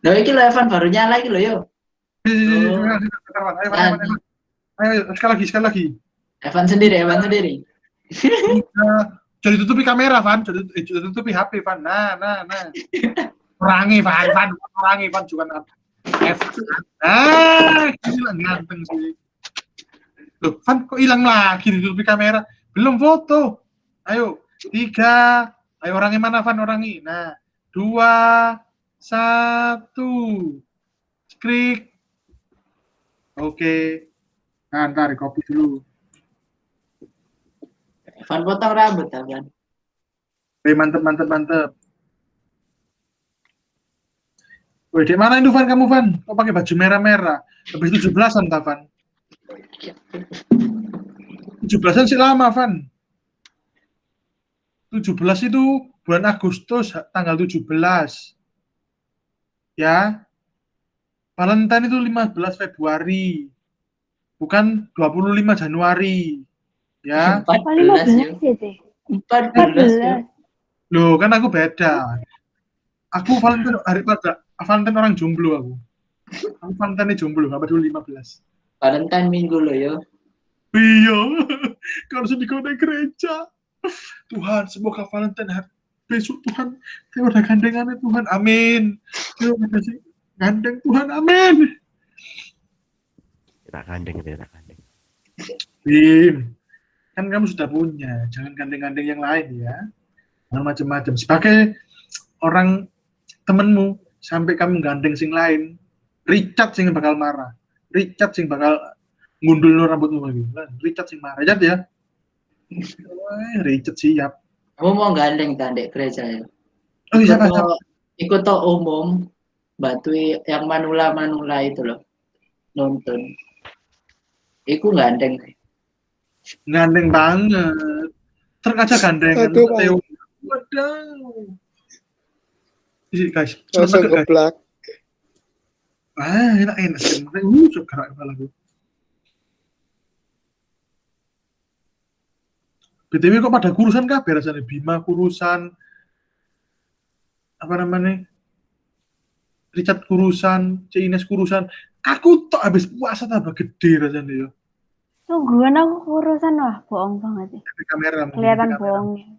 Loh iki lo Evan baru nyala iki lo yo.
Ayo, sekali lagi.
Evan sendiri.
Jadi tutupi kamera, Van. Jadi tutupi HP, Van. Nah. Kurangi, Van. Juga F. Gila ganteng sih. Loh, Van kok hilang lagi ditutupi kamera? Belum foto. Ayo, 3. Ayo orangnya mana, Van? Orangi. Nah, 2, 1. Skrik. Oke. Nah, ntar copy dulu.
Evan potong rambut kan.
Mantep. Woi, di mana itu Van kamu, Van? Kok pakai baju merah-merah? Habis 17-an, tak, Van? 17-an sih lama, Van. 17 itu bulan Agustus, tanggal 17. Ya. Valentine itu 15 Februari. Bukan 25 Januari. Ya.
14 ya. 14.
Loh, kan aku beda. Aku Valentine Valentine orang jomblo aku. Aku Valentine jomblo, apa dulu 15.
Valentine minggu lo yo.
Iya. Kalau sedih kau naik gereja. Tuhan, semoga Valentine besok Tuhan. Saya udah gandengannya Tuhan. Amin. Terima kasih. Gandeng Tuhan. Amin.
Kita gandeng.
Bim. Kan kamu sudah punya. Jangan gandeng-gandeng yang lain ya. Macam-macam. Sebagai orang temenmu sampai kamu gandeng sing lain, Richard sing bakal marah. Richard sing bakal ngundul rambutmu lagi. Richard sing marah ya. Richard siap.
Kamu mau gandeng tandek gereja ya?
Oh iya, siapa?
Ikut to umum Batui yang manula itu loh. Nonton. Iku gandeng.
Gandeng banget. Terkaca gandengan.
Aduh,
Waduh. Isi guys.
langsung geblak.
Enak sih. Suka kepala gue. BTW kok pada kurusan kabeh rasanya. Bima kurusan. Apa namanya? Richard kurusan, Ines kurusan. Aku tok habis puasa tambah gede rasanya ya.
Tungguan aku urusan wah bohong banget sih.
Kamera.
Kelihatan bohongnya.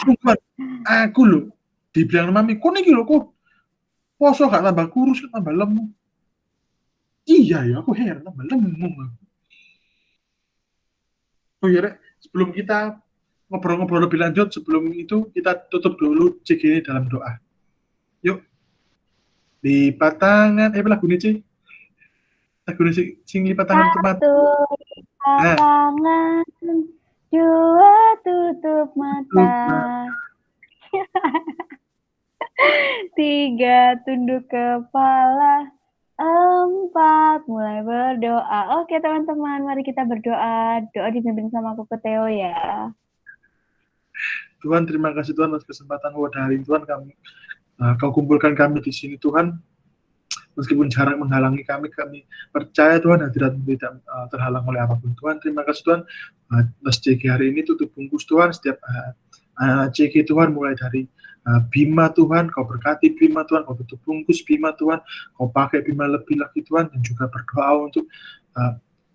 Sumpah, aku loh dibilang mami, kok nih kok poso gak tambah kurus, tambah lemu. Iya ya, aku heran tambah lemu. Oh iya, Rek, sebelum kita ngobrol-ngobrol lebih lanjut, sebelum itu kita tutup dulu CG ini dalam doa. Yuk. Lipat tangan, lagu ini Ci. Lagu ini sing lipat tangan teman.
Lipat tangan, dua tutup mata. 3 tunduk kepala, 4 4, mulai berdoa. Oke teman-teman, mari kita berdoa. Doa dipimpin sama aku ke Theo ya.
Tuhan, terima kasih Tuhan atas kesempatan pada hari ini Tuhan kami. Kau kumpulkan kami di sini Tuhan. Meskipun jarang menghalangi kami percaya Tuhan hadirat tidak terhalang oleh apapun. Tuhan, terima kasih Tuhan. Mas CG hari ini tutup bungkus Tuhan. Setiap CG Tuhan mulai dari Bima Tuhan, kau berkati Bima Tuhan, kau tutup bungkus Bima Tuhan, kau pakai Bima lebih lagi Tuhan, dan juga berdoa untuk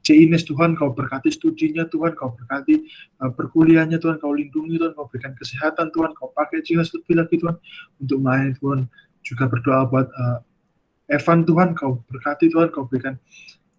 C. Ines Tuhan, kau berkati studinya Tuhan, kau berkati perkuliahannya Tuhan, kau lindungi Tuhan, kau berikan kesehatan Tuhan, kau pakai Jinas lebih lagi Tuhan, untuk main Tuhan. Juga berdoa buat Evan Tuhan, kau berkati Tuhan, kau berikan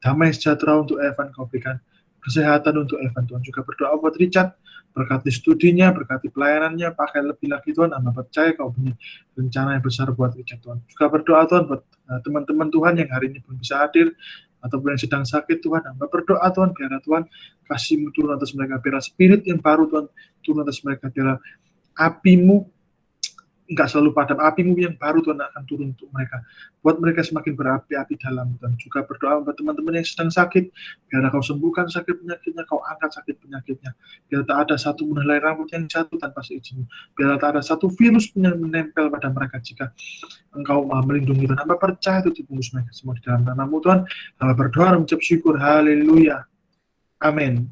damai sejahtera untuk Evan, kau berikan kesehatan untuk Evan Tuhan. Juga berdoa buat Richard, berkati studinya, berkati pelayanannya, pakai lebih lagi Tuhan, amba percaya kau punya rencana yang besar buat Richard Tuhan. Juga berdoa Tuhan buat teman-teman Tuhan yang hari ini belum bisa hadir, ataupun yang sedang sakit Tuhan, amba berdoa Tuhan, biar Tuhan kasih-Mu turun atas mereka, biar spirit yang baru Tuhan turun atas mereka, biar api-Mu enggak selalu padam, api-Mu yang baru Tuhan akan turun untuk mereka, buat mereka semakin berapi-api dalam Tuhan. Juga berdoa buat teman-teman yang sedang sakit, biar kau sembuhkan sakit penyakitnya, kau angkat sakit penyakitnya, biar tak ada satu helai rambut yang jatuh tanpa seizin-Mu, biar tak ada satu virus pun yang menempel pada mereka jika Engkau melindungi Tuhan. Hamba percaya itu dibungkus mereka semua di dalam nama-Mu Tuhan. Hamba berdoa dan mengucap syukur, haleluya, amin.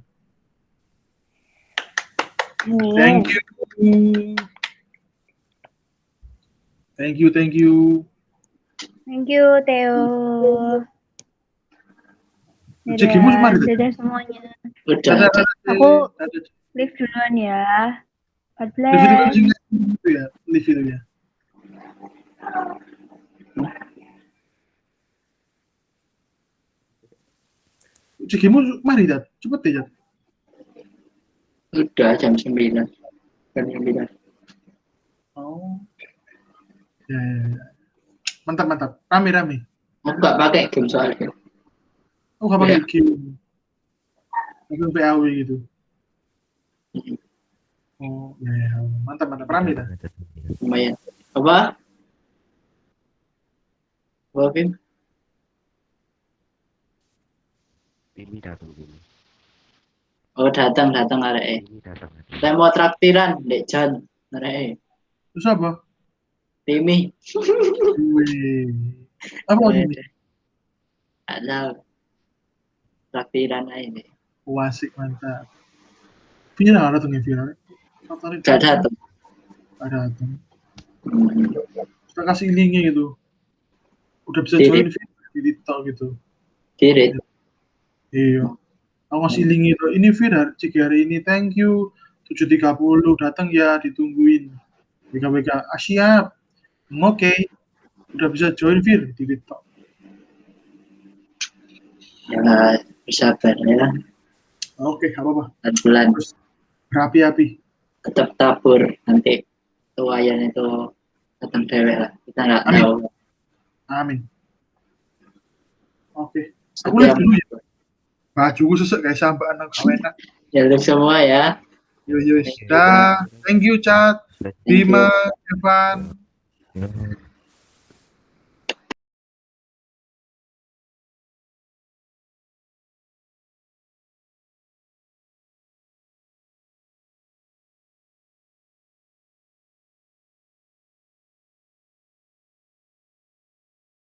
Thank you. Thank you.
Thank you, Theo.
CG-mu cuma ada.
Dadah semuanya.
Udah.
Aku live duluan ya. God bless.
Live itu ya. CG-mu mari dat, cepet deh.
Udah jam 9. Jam 9.
Oh. Ya. Mantap. Rame.
Aku nggak pakai game soalnya.
Oh, nggak pakai game. Pakai PAW gitu. Oh, ya. Mantap. Rame dah.
Lumayan. Apa? Game?
Ini datang ini.
Oh datang arek.
Ini datang.
Saya mau traktiran, Dek Jan. Arek.
Terus apa?
Timi.
Wih. Apa ini?
Ada traktiran aja nih.
Wasik, mantap. Viral atau nggak viral?
Gak datang.
Ada. Kita kasih linknya gitu. Udah bisa join di TikTok gitu.
Kirit.
Iya. Aku ngasih link itu. Ini Fir, cik hari ini. Thank you. 7.30 datang ya, ditungguin. BKBK. Siap. Oke. Udah bisa join Fir di TikTok.
Ya bisa ya.
Oke, apa-apa.
Bulan
Berapi-api.
tetap tabur nanti tuayan itu datang dewek lah. Kita nggak
Amin.
tahu.
Amin. Oke. Aku live dulu ya. Bajuku sesek kayak sampai anak enak.
Ya untuk semua ya.
Yo. Dah. Thank you, Chat. Bima, Evan.
Ya.